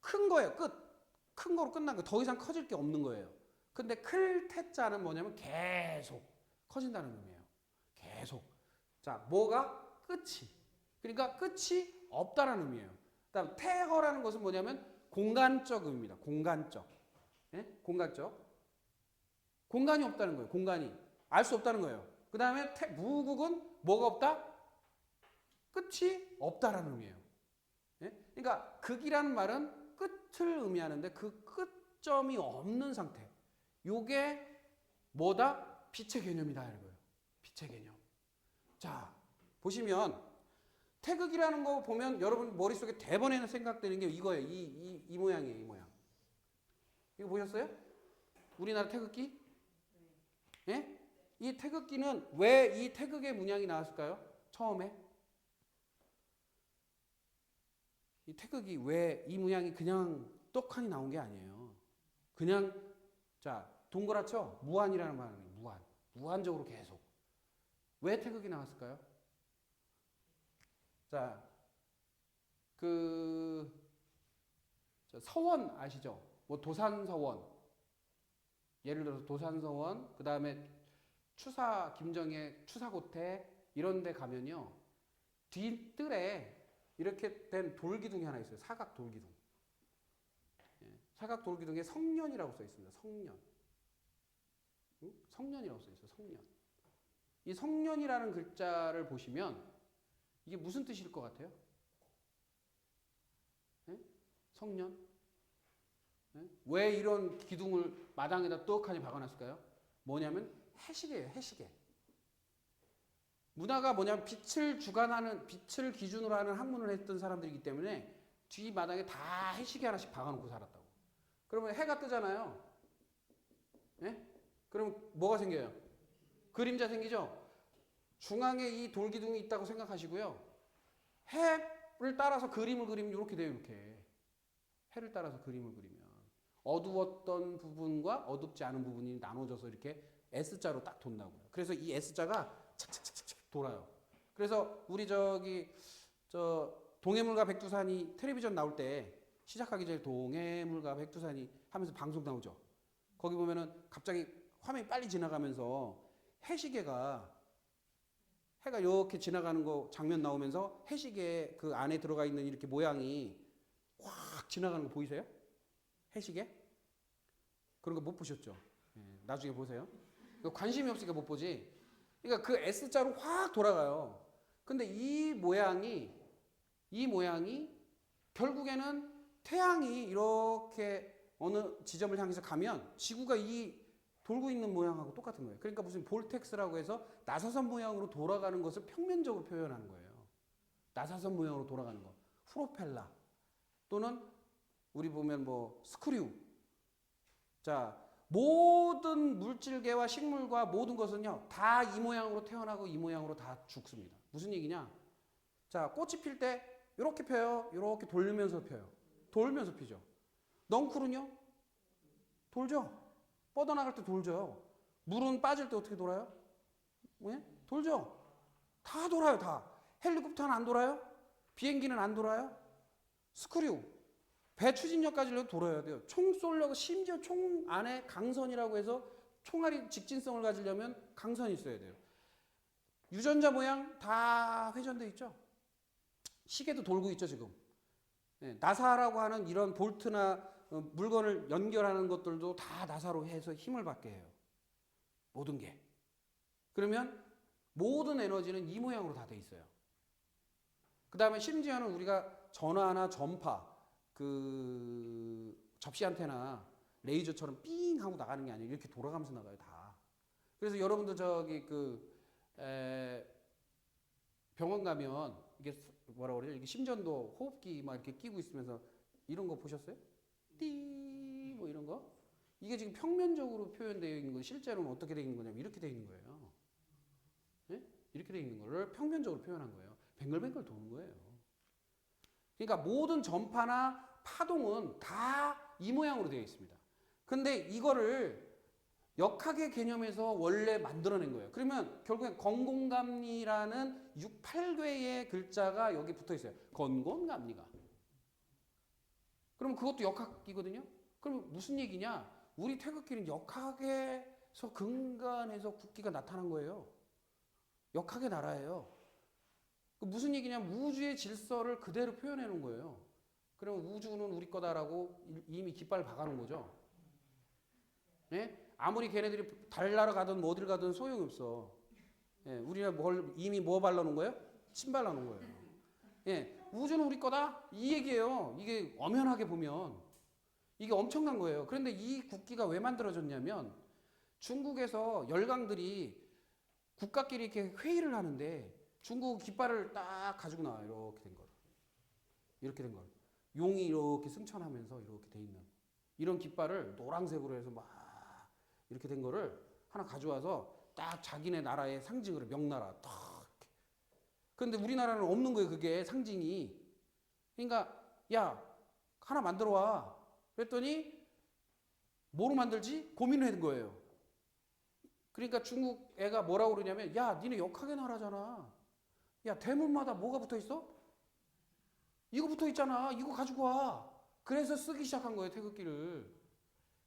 큰 거예요. 끝. 큰 거로 끝난 거예요. 더 이상 커질 게 없는 거예요. 근데 클 태자는 뭐냐면 계속 커진다는 의미예요. 계속. 자, 뭐가 끝이. 그러니까 끝이 없다라는 의미예요. 그다음 태허라는 것은 뭐냐면 공간적 의미입니다. 공간적. 예? 공간적. 공간이 없다는 거예요. 공간이. 알 수 없다는 거예요. 그다음에 무국은 뭐가 없다? 끝이 없다라는 의미예요. 예? 그러니까 극이라는 말은 끝을 의미하는데 그 끝점이 없는 상태. 요게 뭐다? 빛의 개념이다 이거예요. 빛의 개념. 자, 보시면 태극이라는 거 보면 여러분 머릿속에 대번에는 생각되는 게 이거예요. 이 모양이에요. 이 모양. 이거 보셨어요? 우리나라 태극기? 예? 이 태극기는 왜 이 태극의 문양이 나왔을까요? 처음에? 이 태극이 왜 이 문양이 그냥 떡하니 나온 게 아니에요. 그냥 자 동그랗죠? 무한이라는 말은 무한. 무한적으로 계속. 왜 태극이 나왔을까요? 자, 서원 아시죠? 뭐 도산서원. 예를 들어서 도산서원, 그 다음에 김정의 추사고태 이런 데 가면요. 뒷뜰에 이렇게 된 돌기둥이 하나 있어요. 사각 돌기둥. 예, 사각 돌기둥에 성년이라고 써 있습니다. 성년. 응? 성년이라고 써 있어요. 성년. 이 성년이라는 글자를 보시면 이게 무슨 뜻일 것 같아요? 예? 성년? 예? 왜 이런 기둥을 마당에다 떡하니 박아놨을까요? 뭐냐면 해시계예요. 해시계. 문화가 뭐냐면 빛을 주관하는, 빛을 기준으로 하는 학문을 했던 사람들이기 때문에 뒷마당에 다 해시계 하나씩 박아놓고 살았다고. 그러면 해가 뜨잖아요. 예? 그럼 뭐가 생겨요? 그림자 생기죠? 중앙에 이 돌기둥이 있다고 생각하시고요. 해를 따라서 그림을 그리면 이렇게 돼요. 이렇게. 해를 따라서 그림을 그리면. 어두웠던 부분과 어둡지 않은 부분이 나눠져서 이렇게 S자로 딱 돈다고요. 그래서 이 S자가 착착착착 돌아요. 그래서 우리 동해물과 백두산이 텔레비전 나올 때 시작하기 전에 동해물과 백두산이 하면서 방송 나오죠. 거기 보면은 갑자기 화면이 빨리 지나가면서 해시계가 해가 이렇게 지나가는 거 장면 나오면서 해시계 그 안에 들어가 있는 이렇게 모양이 확 지나가는 거 보이세요? 해시계? 그런 거 못 보셨죠? 네, 나중에 보세요. 관심이 없으니까 못 보지. 그러니까 그 S자로 확 돌아가요. 근데 이 모양이 결국에는 태양이 이렇게 어느 지점을 향해서 가면 지구가 이 돌고 있는 모양하고 똑같은 거예요. 그러니까 무슨 볼텍스라고 해서 나사선 모양으로 돌아가는 것을 평면적으로 표현하는 거예요. 나사선 모양으로 돌아가는 거. 프로펠러 또는 우리 보면 뭐 스크류. 자, 모든 물질계와 식물과 모든 것은요, 다 이 모양으로 태어나고 이 모양으로 다 죽습니다. 무슨 얘기냐? 자, 꽃이 필 때 이렇게 펴요. 이렇게 돌면서 펴요. 돌면서 피죠. 넝쿨은요? 돌죠. 뻗어나갈 때 돌죠. 물은 빠질 때 어떻게 돌아요? 왜? 돌죠. 다 돌아요. 다. 헬리콥터는 안 돌아요? 비행기는 안 돌아요? 스크류. 배 추진력까지 돌아야 돼요. 총 쏠려고 심지어 총 안에 강선이라고 해서 총알이 직진성을 가지려면 강선이 있어야 돼요. 유전자 모양 다 회전돼 있죠. 시계도 돌고 있죠 지금. 네, 나사라고 하는 이런 볼트나 물건을 연결하는 것들도 다 나사로 해서 힘을 받게 해요. 모든 게. 그러면 모든 에너지는 이 모양으로 다 돼 있어요. 그 다음에 심지어는 우리가 전화나 전파, 그 접시 안테나, 레이저처럼 삥 하고 나가는 게 아니에요. 이렇게 돌아가면서 나가요 다. 그래서 여러분들 병원 가면 이게 뭐라 그러죠? 이게 심전도 호흡기 막 이렇게 끼고 있으면서 이런 거 보셨어요? 띠 뭐 이런 거? 이게 지금 평면적으로 표현되어 있는 건 실제로는 어떻게 되어 있는 거냐면 이렇게 되어 있는 거예요. 네? 이렇게 되어 있는 거를 평면적으로 표현한 거예요. 뱅글뱅글 도는 거예요. 그러니까 모든 전파나 파동은 다 이 모양으로 되어 있습니다. 근데 이거를 역학의 개념에서 원래 만들어낸 거예요. 그러면 결국엔 건곤감리라는 8개의 글자가 여기 붙어 있어요. 건곤감리가. 그럼 그것도 역학이거든요. 그럼 무슨 얘기냐? 우리 태극기는 역학에서 근간에서 국기가 나타난 거예요. 역학의 나라예요. 그 무슨 얘기냐면 우주의 질서를 그대로 표현해 놓은 거예요. 그러면 우주는 우리 거다라고 이미 깃발 박아놓은 거죠. 예? 아무리 걔네들이 달 나라 가든 뭐 어딜 가든 소용이 없어. 예, 우리가 이미 뭐 발라놓은 거예요? 침 발라놓은 거예요. 예, 우주는 우리 거다? 이 얘기예요. 이게 엄연하게 보면. 이게 엄청난 거예요. 그런데 이 국기가 왜 만들어졌냐면 중국에서 열강들이 국가끼리 이렇게 회의를 하는데 중국 깃발을 딱 가지고 나와요. 이렇게 된 걸. 이렇게 된 걸. 용이 이렇게 승천하면서 이렇게 돼 있는 이런 깃발을 노란색으로 해서 막 이렇게 된 거를 하나 가져와서 딱 자기네 나라의 상징으로 명나라 딱 이렇게. 그런데 우리나라는 없는 거예요. 그게 상징이. 그러니까 야 하나 만들어 와. 그랬더니 뭐로 만들지? 고민을 한 거예요. 그러니까 중국 애가 뭐라고 그러냐면 야 니네 역학의 나라잖아. 야 대문마다 뭐가 붙어 있어? 이거 붙어 있잖아. 이거 가지고 와. 그래서 쓰기 시작한 거예요. 태극기를.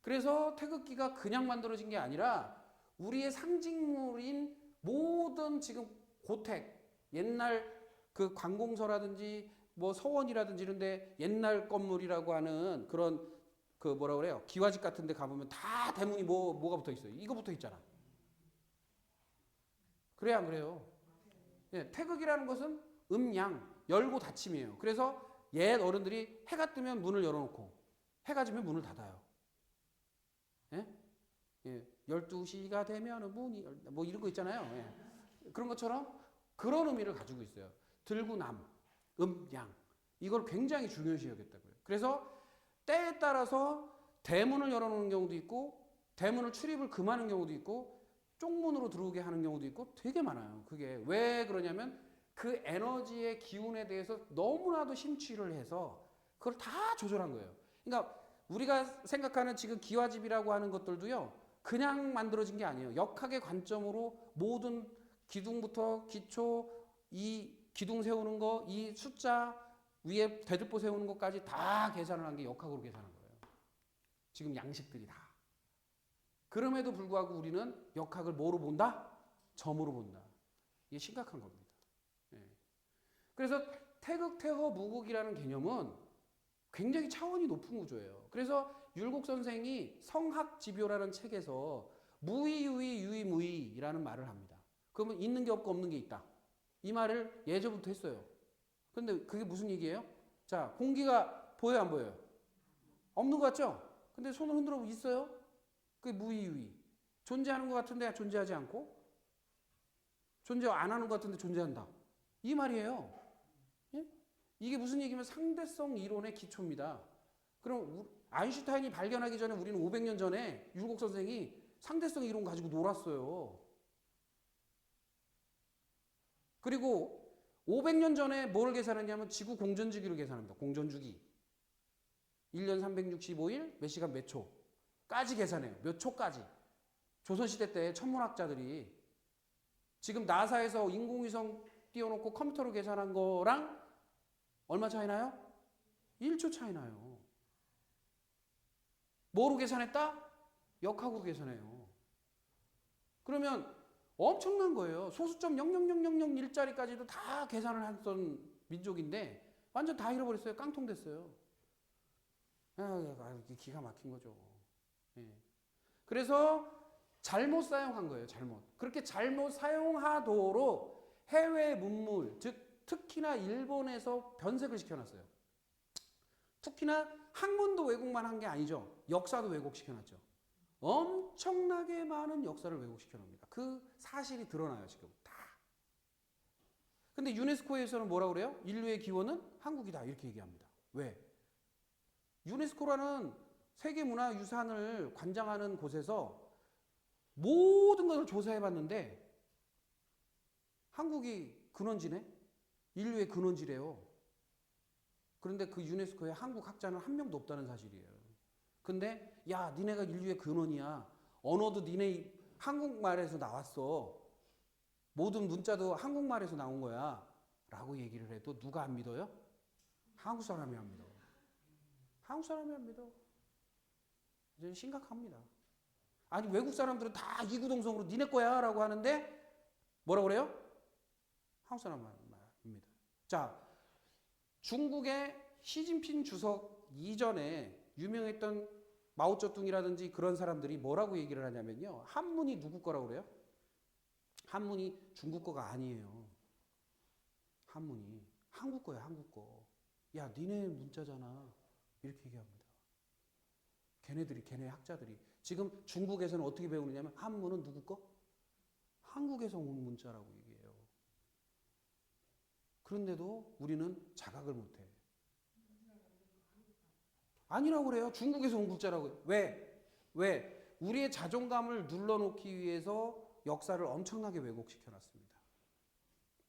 그래서 태극기가 그냥 만들어진 게 아니라 우리의 상징물인 모든 지금 고택, 옛날 그 관공서라든지 뭐 서원이라든지 이런데 옛날 건물이라고 하는 그런 그 뭐라 그래요? 기와집 같은 데 가보면 다 대문이 뭐가 붙어 있어요. 이거 붙어 있잖아. 그래야 안 그래요? 예, 태극이라는 것은 음양, 열고 닫힘이에요. 그래서 옛 어른들이 해가 뜨면 문을 열어놓고 해가 지면 문을 닫아요. 예? 예, 12시가 되면 문이 뭐 이런 거 있잖아요. 예. 그런 것처럼 그런 의미를 가지고 있어요. 들고 남, 양. 이걸 굉장히 중요시 여겼다고요. 그래서 때에 따라서 대문을 열어놓는 경우도 있고 대문을 출입을 금하는 경우도 있고 쪽문으로 들어오게 하는 경우도 있고 되게 많아요. 그게 왜 그러냐면 그 에너지의 기운에 대해서 너무나도 심취를 해서 그걸 다 조절한 거예요. 그러니까 우리가 생각하는 지금 기와집이라고 하는 것들도요. 그냥 만들어진 게 아니에요. 역학의 관점으로 모든 기둥부터 기초, 이 기둥 세우는 거, 이 숫자 위에 대들보 세우는 것까지 다 계산을 한 게 역학으로 계산한 거예요. 지금 양식들이 다. 그럼에도 불구하고 우리는 역학을 뭐로 본다? 점으로 본다. 이게 심각한 겁니다. 예. 그래서 태극태허 무극이라는 개념은 굉장히 차원이 높은 구조예요. 그래서 율곡 선생이 성학지묘라는 책에서 무의유의 유의무의라는 말을 합니다. 그러면 있는 게 없고 없는 게 있다. 이 말을 예전부터 했어요. 근데 그게 무슨 얘기예요? 자, 공기가 보여요, 안 보여요? 없는 것 같죠? 근데 손을 흔들어 보면 있어요? 그게 무의유의. 존재하는 것 같은데 존재하지 않고 존재 안 하는 것 같은데 존재한다. 이 말이에요. 예? 이게 무슨 얘기면 상대성 이론의 기초입니다. 그럼 아인슈타인이 발견하기 전에 우리는 500년 전에 율곡 선생이 상대성 이론 가지고 놀았어요. 그리고 500년 전에 뭘 계산했냐면 지구 공전주기로 계산합니다. 공전주기. 1년 365일 몇 시간 몇 초까지 계산해요. 몇 초까지. 조선시대 때 천문학자들이 지금 나사에서 인공위성 띄워놓고 컴퓨터로 계산한 거랑 얼마 차이 나요? 1초 차이 나요. 뭐로 계산했다? 역학으로 계산해요. 그러면 엄청난 거예요. 소수점 0.00001짜리까지도 다 계산을 했던 민족인데 완전 다 잃어버렸어요. 깡통됐어요. 기가 막힌 거죠. 예. 그래서 잘못 사용한 거예요. 잘못. 그렇게 잘못 사용하도록 해외 문물, 즉 특히나 일본에서 변색을 시켜놨어요. 특히나 학문도 왜곡만 한 게 아니죠. 역사도 왜곡시켜놨죠. 엄청나게 많은 역사를 왜곡시켜놓습니다. 그 사실이 드러나요. 지금 다. 근데 유네스코에서는 뭐라고 그래요? 인류의 기원은 한국이다 이렇게 얘기합니다. 왜? 유네스코라는 세계문화유산을 관장하는 곳에서 모든 것을 조사해봤는데 한국이 근원지네? 인류의 근원지래요. 그런데 그 유네스코에 한국 학자는 한 명도 없다는 사실이에요. 근데 야 니네가 인류의 근원이야. 언어도 니네 한국말에서 나왔어. 모든 문자도 한국말에서 나온 거야. 라고 얘기를 해도 누가 안 믿어요? 한국 사람이 안 믿어. 한국 사람이 안 믿어. 이제 심각합니다. 아니 외국 사람들은 다 이구동성으로 니네 거야 라고 하는데 뭐라고 그래요? 한국 사람 말입니다. 자, 중국의 시진핑 주석 이전에 유명했던 마오쩌둥이라든지 그런 사람들이 뭐라고 얘기를 하냐면요. 한문이 누구 거라고 그래요? 한문이 중국 거가 아니에요. 한문이 한국 거야, 한국 거. 야, 니네 문자잖아. 이렇게 얘기합니다. 걔네 학자들이. 지금 중국에서는 어떻게 배우느냐면 한문은 누구 거? 한국에서 온 문자라고 얘기해요. 그런데도 우리는 자각을 못해. 아니라고 그래요. 중국에서 온 글자라고. 왜? 우리의 자존감을 눌러놓기 위해서 역사를 엄청나게 왜곡시켜놨습니다.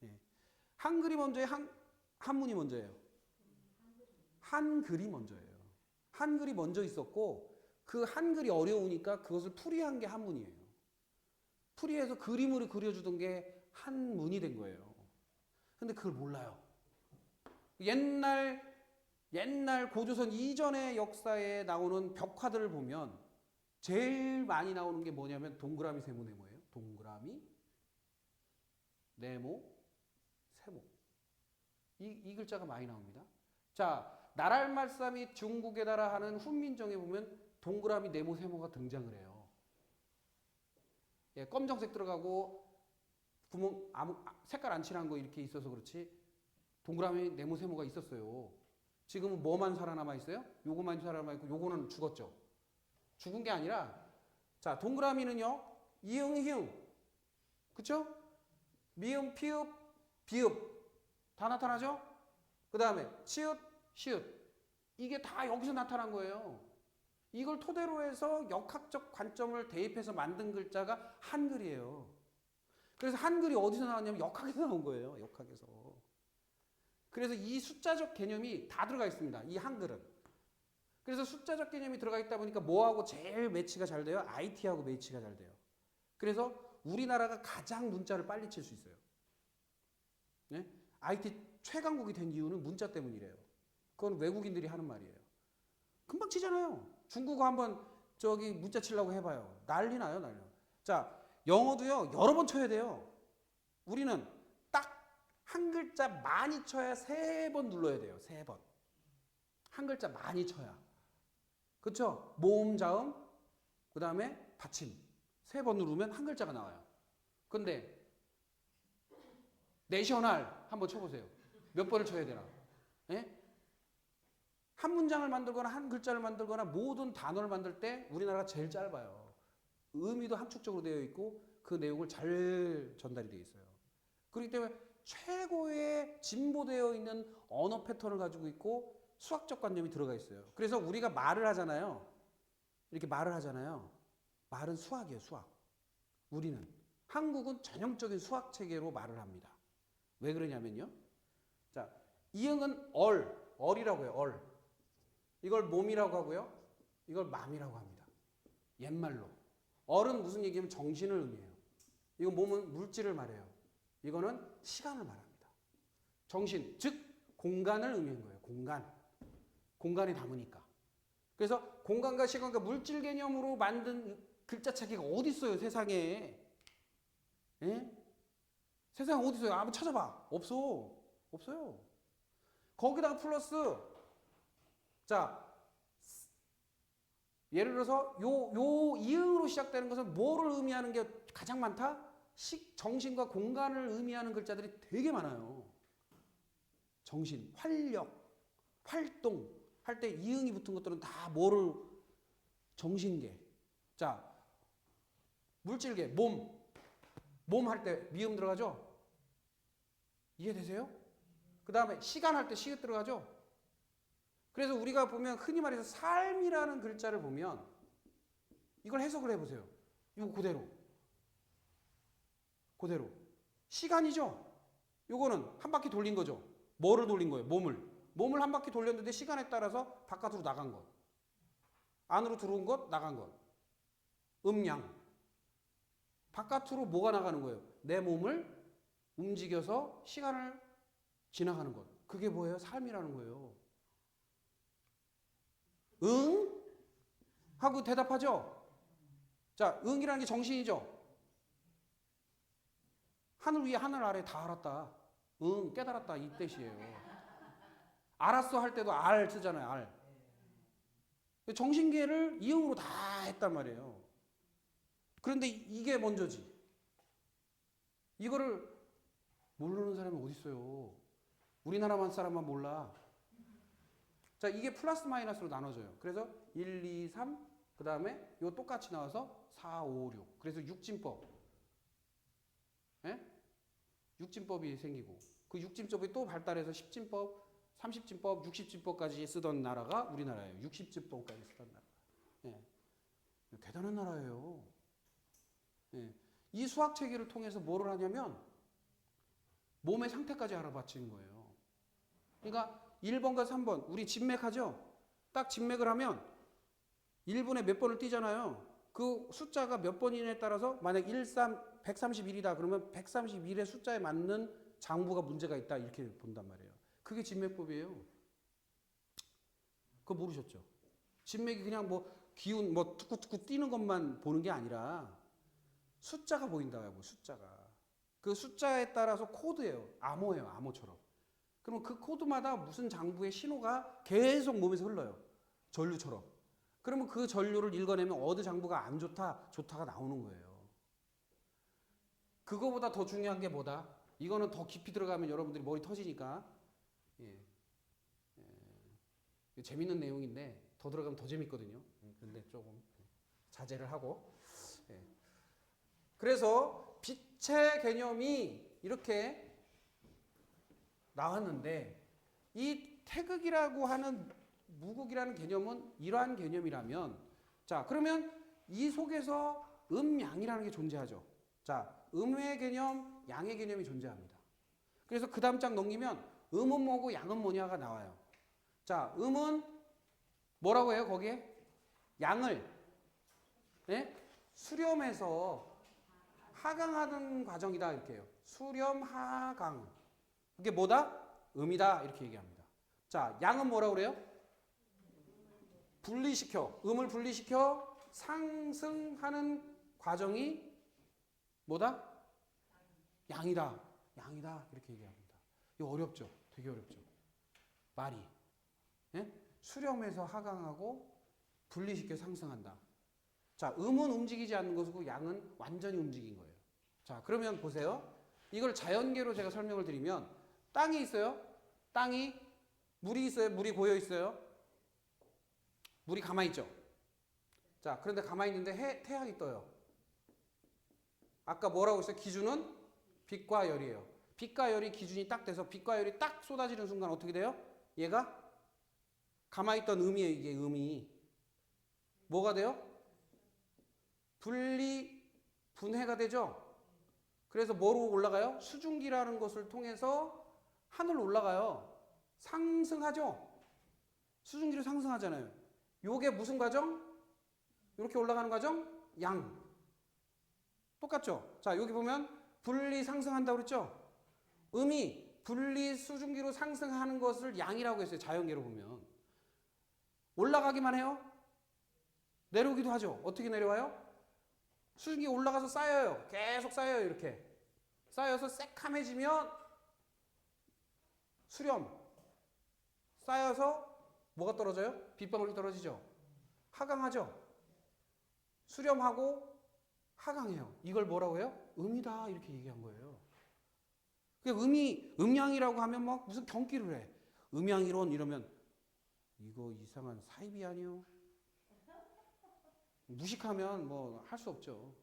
예. 한글이 먼저예요? 한문이 먼저예요? 한글이 먼저예요. 한글이 먼저 있었고 그 한글이 어려우니까 그것을 풀이한 게 한문이에요. 풀이해서 그림으로 그려주던 게 한문이 된 거예요. 근데 그걸 몰라요. 옛날 고조선 이전의 역사에 나오는 벽화들을 보면 제일 많이 나오는 게 뭐냐면 동그라미, 세모, 네모예요. 동그라미, 네모, 세모. 이 글자가 많이 나옵니다. 자, 나랄말싸 및 중국에 따라 하는 훈민정에 보면 동그라미, 네모, 세모가 등장을 해요. 예, 검정색 들어가고 구멍 색깔 안 칠한 거 이렇게 있어서 그렇지 동그라미, 네모, 세모가 있었어요. 지금은 뭐만 살아남아 있어요? 요거만 살아남아 있고 요거는 죽었죠. 죽은 게 아니라 자, 동그라미는요. 이응, 희응. 그쵸? 미음, 피읍, 비읍 다 나타나죠? 그 다음에 치읓, 시읒 이게 다 여기서 나타난 거예요. 이걸 토대로 해서 역학적 관점을 대입해서 만든 글자가 한글이에요. 그래서 한글이 어디서 나왔냐면 역학에서 나온 거예요. 역학에서. 그래서 이 숫자적 개념이 다 들어가 있습니다. 이 한글은. 그래서 숫자적 개념이 들어가 있다 보니까 뭐하고 제일 매치가 잘 돼요? IT하고 매치가 잘 돼요. 그래서 우리나라가 가장 문자를 빨리 칠 수 있어요. 네? IT 최강국이 된 이유는 문자 때문이래요. 그건 외국인들이 하는 말이에요. 금방 치잖아요. 중국어 한번 저기 문자 치려고 해봐요. 난리 나요, 난리 나요. 자, 영어도요, 여러 번 쳐야 돼요. 우리는 딱 한 글자 많이 쳐야 3번 눌러야 돼요. 3번. 한 글자 많이 쳐야. 그쵸? 모음, 자음, 그 다음에 받침. 3번 누르면 한 글자가 나와요. 근데 내셔널 한번 쳐보세요. 몇 번을 쳐야 되나? 예? 한 문장을 만들거나 한 글자를 만들거나 모든 단어를 만들 때 우리나라가 제일 짧아요. 의미도 함축적으로 되어 있고 그 내용을 잘 전달이 되어 있어요. 그렇기 때문에 최고의 진보되어 있는 언어 패턴을 가지고 있고 수학적 관념이 들어가 있어요. 그래서 우리가 말을 하잖아요. 이렇게 말을 하잖아요. 말은 수학이에요, 수학. 우리는. 한국은 전형적인 수학 체계로 말을 합니다. 왜 그러냐면요. 자, 이응은 얼이라고 해요, 얼. 이걸 몸이라고 하고요. 이걸 맘이라고 합니다. 옛말로. 얼은 무슨 얘기냐면 정신을 의미해요. 이건 몸은 물질을 말해요. 이거는 시간을 말합니다. 정신, 즉 공간을 의미하는 거예요. 공간에 담으니까. 그래서 공간과 시간과 물질 개념으로 만든 글자 체계가 어디 있어요, 세상에? 예? 세상에 어디 있어요? 한번 찾아봐. 없어요. 거기다가 플러스 자, 예를 들어서 요 이응으로 시작되는 것은 뭐를 의미하는 게 가장 많다? 정신과 공간을 의미하는 글자들이 되게 많아요. 정신, 활력, 활동 할 때 이응이 붙은 것들은 다 뭐를 정신계. 자, 물질계, 몸 할 때 미음 들어가죠? 이해되세요? 그 다음에 시간 할 때 시읒 들어가죠? 그래서 우리가 보면 흔히 말해서 삶이라는 글자를 보면 이걸 해석을 해보세요. 이거 그대로. 시간이죠? 요거는 한 바퀴 돌린 거죠? 뭐를 돌린 거예요? 몸을 한 바퀴 돌렸는데 시간에 따라서 바깥으로 나간 것. 안으로 들어온 것, 나간 것. 음양. 바깥으로 뭐가 나가는 거예요? 내 몸을 움직여서 시간을 지나가는 것. 그게 뭐예요? 삶이라는 거예요. 응? 하고 대답하죠. 자, 응이라는 게 정신이죠. 하늘 위에 하늘 아래 다 알았다. 응, 깨달았다 이 뜻이에요. 알았어 할 때도 알 쓰잖아요. 알. 정신계를 이응으로 다 했단 말이에요. 그런데 이게 먼저지. 이거를 모르는 사람이 어디 있어요. 우리나라만 사람만 몰라. 자, 이게 플러스 마이너스로 나눠져요. 그래서 1, 2, 3, 그 다음에 이거 똑같이 나와서 4, 5, 6. 그래서 육진법. 예? 육진법이 생기고 그 육진법이 또 발달해서 10진법, 30진법, 60진법까지 쓰던 나라가 우리나라예요. 60진법까지 쓰던 나라. 예. 대단한 나라예요. 예. 이 수학 체계를 통해서 뭐를 하냐면 몸의 상태까지 알아맞히는 거예요. 그러니까 1번과 3번 우리 진맥하죠? 딱 진맥을 하면 1분에 몇 번을 뛰잖아요. 그 숫자가 몇 번이냐에 따라서 만약 131이다 그러면 131의 숫자에 맞는 장부가 문제가 있다 이렇게 본단 말이에요. 그게 진맥법이에요. 그거 모르셨죠? 진맥이 그냥 뭐 기운 뭐 툭툭툭 뛰는 것만 보는 게 아니라 숫자가 보인다고. 숫자가. 그 숫자에 따라서 코드예요. 암호예요. 암호처럼. 그러면 그 코드마다 무슨 장부의 신호가 계속 몸에서 흘러요. 전류처럼. 그러면 그 전류를 읽어내면 어느 장부가 안 좋다, 좋다가 나오는 거예요. 그거보다 더 중요한 게 뭐다? 이거는 더 깊이 들어가면 여러분들이 머리 터지니까 재밌는 내용인데 더 들어가면 더 재밌거든요. 근데 조금 자제를 하고. 그래서 빛의 개념이 이렇게 나왔는데 이 태극이라고 하는 무극이라는 개념은 이러한 개념이라면 자 그러면 이 속에서 음양이라는 게 존재하죠. 자 음의 개념, 양의 개념이 존재합니다. 그래서 그 다음 장 넘기면 음은 뭐고 양은 뭐냐가 나와요. 자 음은 뭐라고 해요 거기에? 양을 수렴해서 하강하는 과정이다 이렇게 해요. 수렴, 하강. 이게 뭐다? 음이다 이렇게 얘기합니다. 자 양은 뭐라고 그래요? 분리시켜. 음을 분리시켜 상승하는 과정이 뭐다? 양이다. 양이다. 이렇게 얘기합니다. 이거 어렵죠? 되게 어렵죠? 말이. 수렴해서 하강하고 분리시켜 상승한다. 자, 음은 움직이지 않는 것이고 양은 완전히 움직인 거예요. 자, 그러면 보세요. 이걸 자연계로 제가 설명을 드리면 땅이 있어요. 땅이 물이 있어요. 물이 고여 있어요. 물이 가만히 있죠. 자, 그런데 가만히 있는데 태양이 떠요. 아까 뭐라고 했어요? 기준은 빛과 열이에요. 빛과 열이 기준이 딱 돼서 빛과 열이 딱 쏟아지는 순간 어떻게 돼요? 얘가 가만히 있던 음이에요. 이게 음이. 뭐가 돼요? 분해가 되죠. 그래서 뭐로 올라가요? 수증기라는 것을 통해서 하늘로 올라가요. 상승하죠. 수증기로 상승하잖아요. 요게 무슨 과정? 이렇게 올라가는 과정? 양. 똑같죠? 자, 여기 보면 분리 상승한다고 그랬죠? 음이 분리 수증기로 상승하는 것을 양이라고 했어요. 자연계로 보면. 올라가기만 해요? 내려오기도 하죠. 어떻게 내려와요? 수증기 올라가서 쌓여요. 계속 쌓여요. 이렇게. 쌓여서 새카매지면 수렴. 쌓여서 뭐가 떨어져요? 빗방울이 떨어지죠. 하강하죠. 수렴하고 하강해요. 이걸 뭐라고 해요? 음이다 이렇게 얘기한 거예요. 음양이라고 하면 막 무슨 경기를 해. 음양이론 이러면 이거 이상한 사이비 아니요? 무식하면 뭐 할 수 없죠.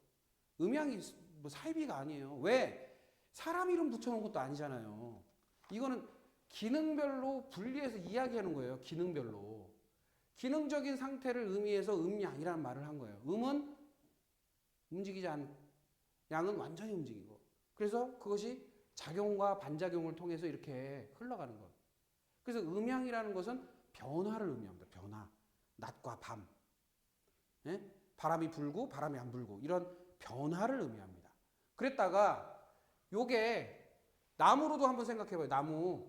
음양이 뭐 사이비가 아니에요. 왜? 사람 이름 붙여놓은 것도 아니잖아요. 이거는 기능별로 분리해서 이야기하는 거예요. 기능별로. 기능적인 상태를 의미해서 음양이라는 말을 한 거예요. 음은 움직이지 않은, 양은 완전히 움직인 거. 그래서 그것이 작용과 반작용을 통해서 이렇게 흘러가는 것. 그래서 음양이라는 것은 변화를 의미합니다. 변화. 낮과 밤. 바람이 불고 바람이 안 불고 이런 변화를 의미합니다. 그랬다가 요게 나무로도 한번 생각해봐요. 나무.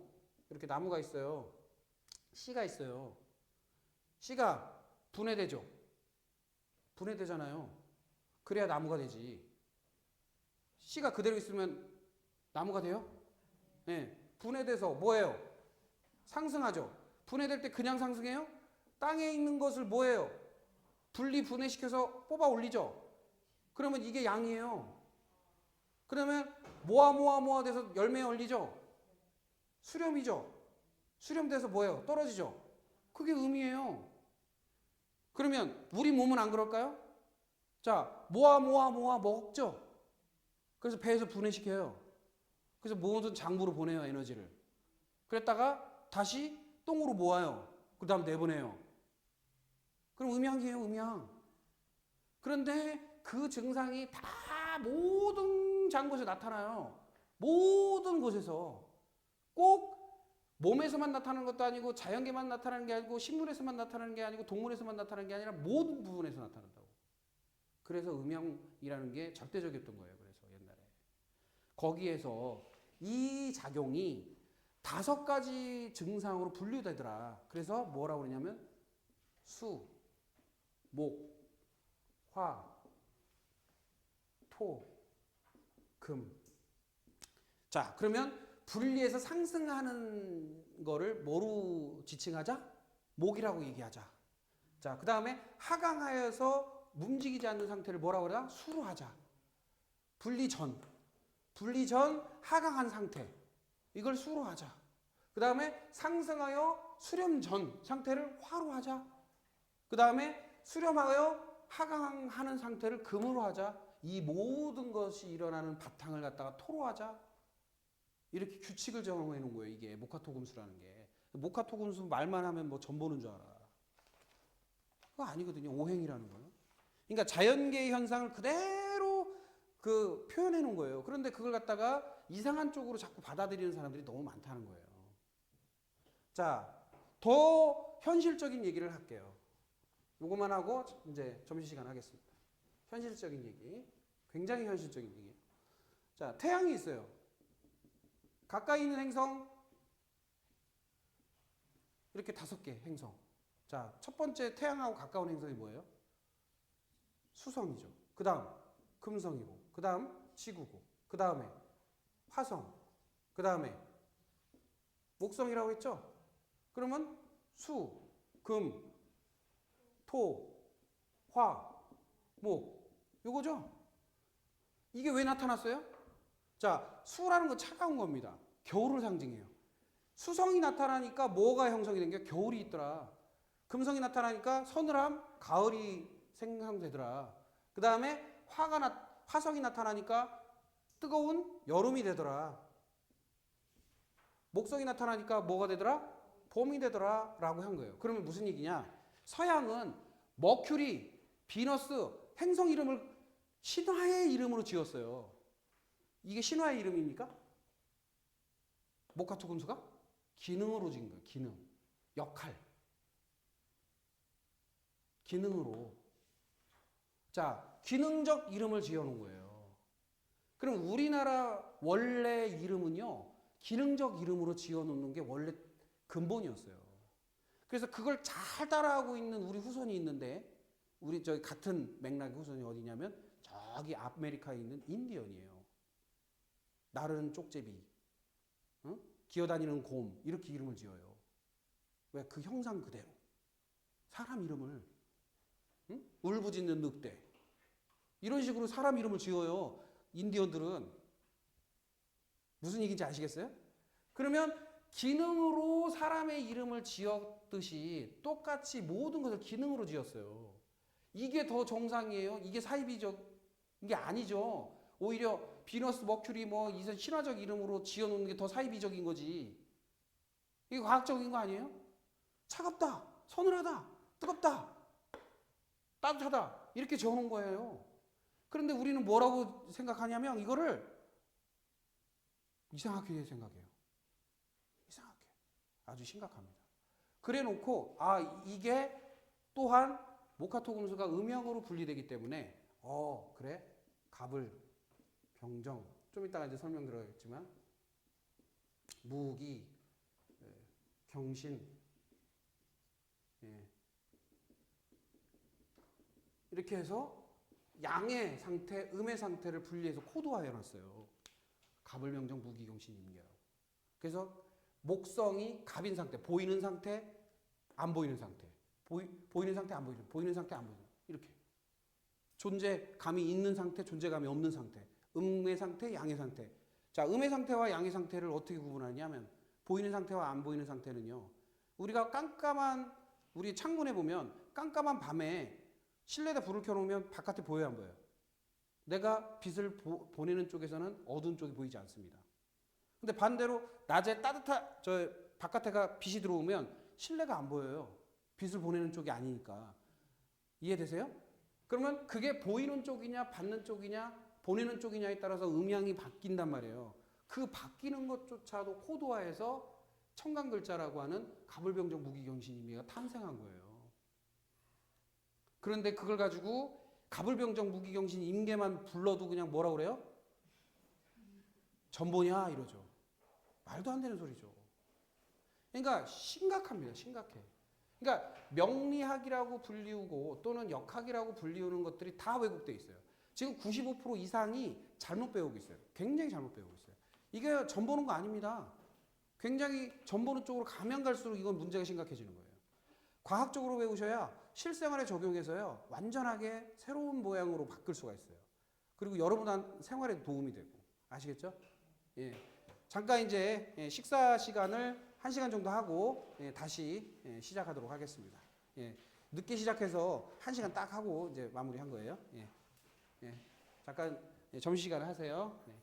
이렇게 나무가 있어요. 씨가 있어요. 씨가 분해되죠. 분해되잖아요. 그래야 나무가 되지. 씨가 그대로 있으면 나무가 돼요? 네. 분해돼서 뭐예요? 상승하죠. 분해될 때 그냥 상승해요? 땅에 있는 것을 뭐예요? 분해시켜서 뽑아 올리죠. 그러면 이게 양이에요. 그러면 모아 돼서 열매에 올리죠. 수렴이죠. 수렴돼서 뭐예요? 떨어지죠. 그게 음이에요. 그러면 우리 몸은 안 그럴까요? 자, 모아 먹죠. 그래서 배에서 분해시켜요. 그래서 모든 장부로 보내요, 에너지를. 그랬다가 다시 똥으로 모아요. 그 다음 내보내요. 그럼 음양이에요, 음양. 그런데 그 증상이 다 모든 장곳에 나타나요. 모든 곳에서. 꼭 몸에서만 나타나는 것도 아니고 자연계만 나타나는 게 아니고 식물에서만 나타나는 게 아니고 동물에서만 나타나는 게 아니라 모든 부분에서 나타난다고. 그래서 음양이라는 게 절대적이었던 거예요. 그래서 옛날에. 거기에서 이 작용이 5가지 증상으로 분류되더라. 그래서 뭐라고 그러냐면 수, 목, 화, 토, 금. 자, 그러면 분리해서 상승하는 거를 뭐로 지칭하자? 목이라고 얘기하자. 자, 그 다음에 하강하여서 움직이지 않는 상태를 뭐라고 그러자? 수로 하자. 분리 전 하강한 상태. 이걸 수로 하자. 그 다음에 상승하여 수렴 전 상태를 화로 하자. 그 다음에 수렴하여 하강하는 상태를 금으로 하자. 이 모든 것이 일어나는 바탕을 갖다가 토로 하자. 이렇게 규칙을 정해 놓은 거예요. 이게 모카토금수라는 게. 모카토금수 말만 하면 뭐 전 보는 줄 알아. 그거 아니거든요. 오행이라는 거는. 그러니까 자연계의 현상을 그대로 그 표현해 놓은 거예요. 그런데 그걸 갖다가 이상한 쪽으로 자꾸 받아들이는 사람들이 너무 많다는 거예요. 자, 더 현실적인 얘기를 할게요. 요거만 하고 이제 점심시간 하겠습니다. 현실적인 얘기. 굉장히 현실적인 얘기. 자, 태양이 있어요. 가까이 있는 행성 이렇게 5개 행성. 자, 첫 번째 태양하고 가까운 행성이 뭐예요? 수성이죠. 그 다음 금성이고, 그 다음 지구고, 그 다음에 화성, 그 다음에 목성이라고 했죠? 그러면 수, 금, 토, 화, 목 요거죠? 이게 왜 나타났어요? 자, 수라는 건 차가운 겁니다. 겨울을 상징해요. 수성이 나타나니까 뭐가 형성이 된 게 겨울이 있더라. 금성이 나타나니까 서늘함, 가을이 생성되더라. 그 다음에 화성이 나타나니까 뜨거운 여름이 되더라. 목성이 나타나니까 뭐가 되더라? 봄이 되더라 라고 한 거예요. 그러면 무슨 얘기냐? 서양은 머큐리, 비너스, 행성 이름을 신화의 이름으로 지었어요. 이게 신화의 이름입니까? 모카토금수가? 기능으로 지은 거예요. 기능. 역할. 기능으로. 자, 기능적 이름을 지어놓은 거예요. 그럼 우리나라 원래 이름은요, 기능적 이름으로 지어놓는 게 원래 근본이었어요. 그래서 그걸 잘 따라하고 있는 우리 후손이 있는데, 우리 저기 같은 맥락의 후손이 어디냐면, 저기 아메리카에 있는 인디언이에요. 나르는 쪽제비, 응? 기어다니는 곰, 이렇게 이름을 지어요. 왜? 그 형상 그대로. 사람 이름을. 응? 울부짖는 늑대. 이런 식으로 사람 이름을 지어요. 인디언들은. 무슨 얘기인지 아시겠어요? 그러면 기능으로 사람의 이름을 지었듯이 똑같이 모든 것을 기능으로 지었어요. 이게 더 정상이에요? 이게 사이비적? 이게 아니죠. 오히려 비너스, 머큐리 뭐 이런 신화적 이름으로 지어놓는 게 더 사이비적인 거지. 이게 과학적인 거 아니에요? 차갑다, 서늘하다, 뜨겁다, 따뜻하다 이렇게 지어놓은 거예요. 그런데 우리는 뭐라고 생각하냐면 이거를 이상하게 생각해요. 이상하게. 아주 심각합니다. 그래 놓고 이게 또한 모카토금수가 음양으로 분리되기 때문에 그래 갑을 병정 좀 이따가 이제 설명 들어야겠지만 무기 예, 경신 예. 이렇게 해서 양의 상태, 음의 상태를 분리해서 코드화해 놨어요. 갑을명정 무기경신 임계라고. 그래서 목성이 갑인 상태, 보이는 상태, 안 보이는 상태, 보이는 상태, 안 보이는 상태, 안 보이는 이렇게 존재감이 있는 상태, 존재감이 없는 상태, 음의 상태, 양의 상태. 자, 음의 상태와 양의 상태를 어떻게 구분하냐면 보이는 상태와 안 보이는 상태는요. 우리가 우리 창문에 보면 깜깜한 밤에 실내에다 불을 켜놓으면 바깥에 보여요, 안 보여요? 내가 빛을 보내는 쪽에서는 어두운 쪽이 보이지 않습니다. 근데 반대로 낮에 바깥에가 빛이 들어오면 실내가 안 보여요. 빛을 보내는 쪽이 아니니까. 이해되세요? 그러면 그게 보이는 쪽이냐, 받는 쪽이냐, 보내는 쪽이냐에 따라서 음양이 바뀐단 말이에요. 그 바뀌는 것조차도 코드화해서 청간글자라고 하는 갑을병정 무기경신임계가 탄생한 거예요. 그런데 그걸 가지고 갑을병정 무기경신임계만 불러도 그냥 뭐라 그래요? 전보냐 이러죠. 말도 안 되는 소리죠. 그러니까 심각합니다. 심각해. 그러니까 명리학이라고 불리우고 또는 역학이라고 불리우는 것들이 다 왜곡돼 있어요. 지금 95% 이상이 잘못 배우고 있어요. 굉장히 잘못 배우고 있어요. 이게 전 보는 거 아닙니다. 굉장히 전 보는 쪽으로 가면 갈수록 이건 문제가 심각해지는 거예요. 과학적으로 배우셔야 실생활에 적용해서요. 완전하게 새로운 모양으로 바꿀 수가 있어요. 그리고 여러분 생활에 도움이 되고. 아시겠죠? 예. 잠깐 이제 식사 시간을 1시간 정도 하고 다시 시작하도록 하겠습니다. 예. 늦게 시작해서 1시간 딱 하고 이제 마무리한 거예요. 예. 예. 잠깐 점심시간 하세요. 네.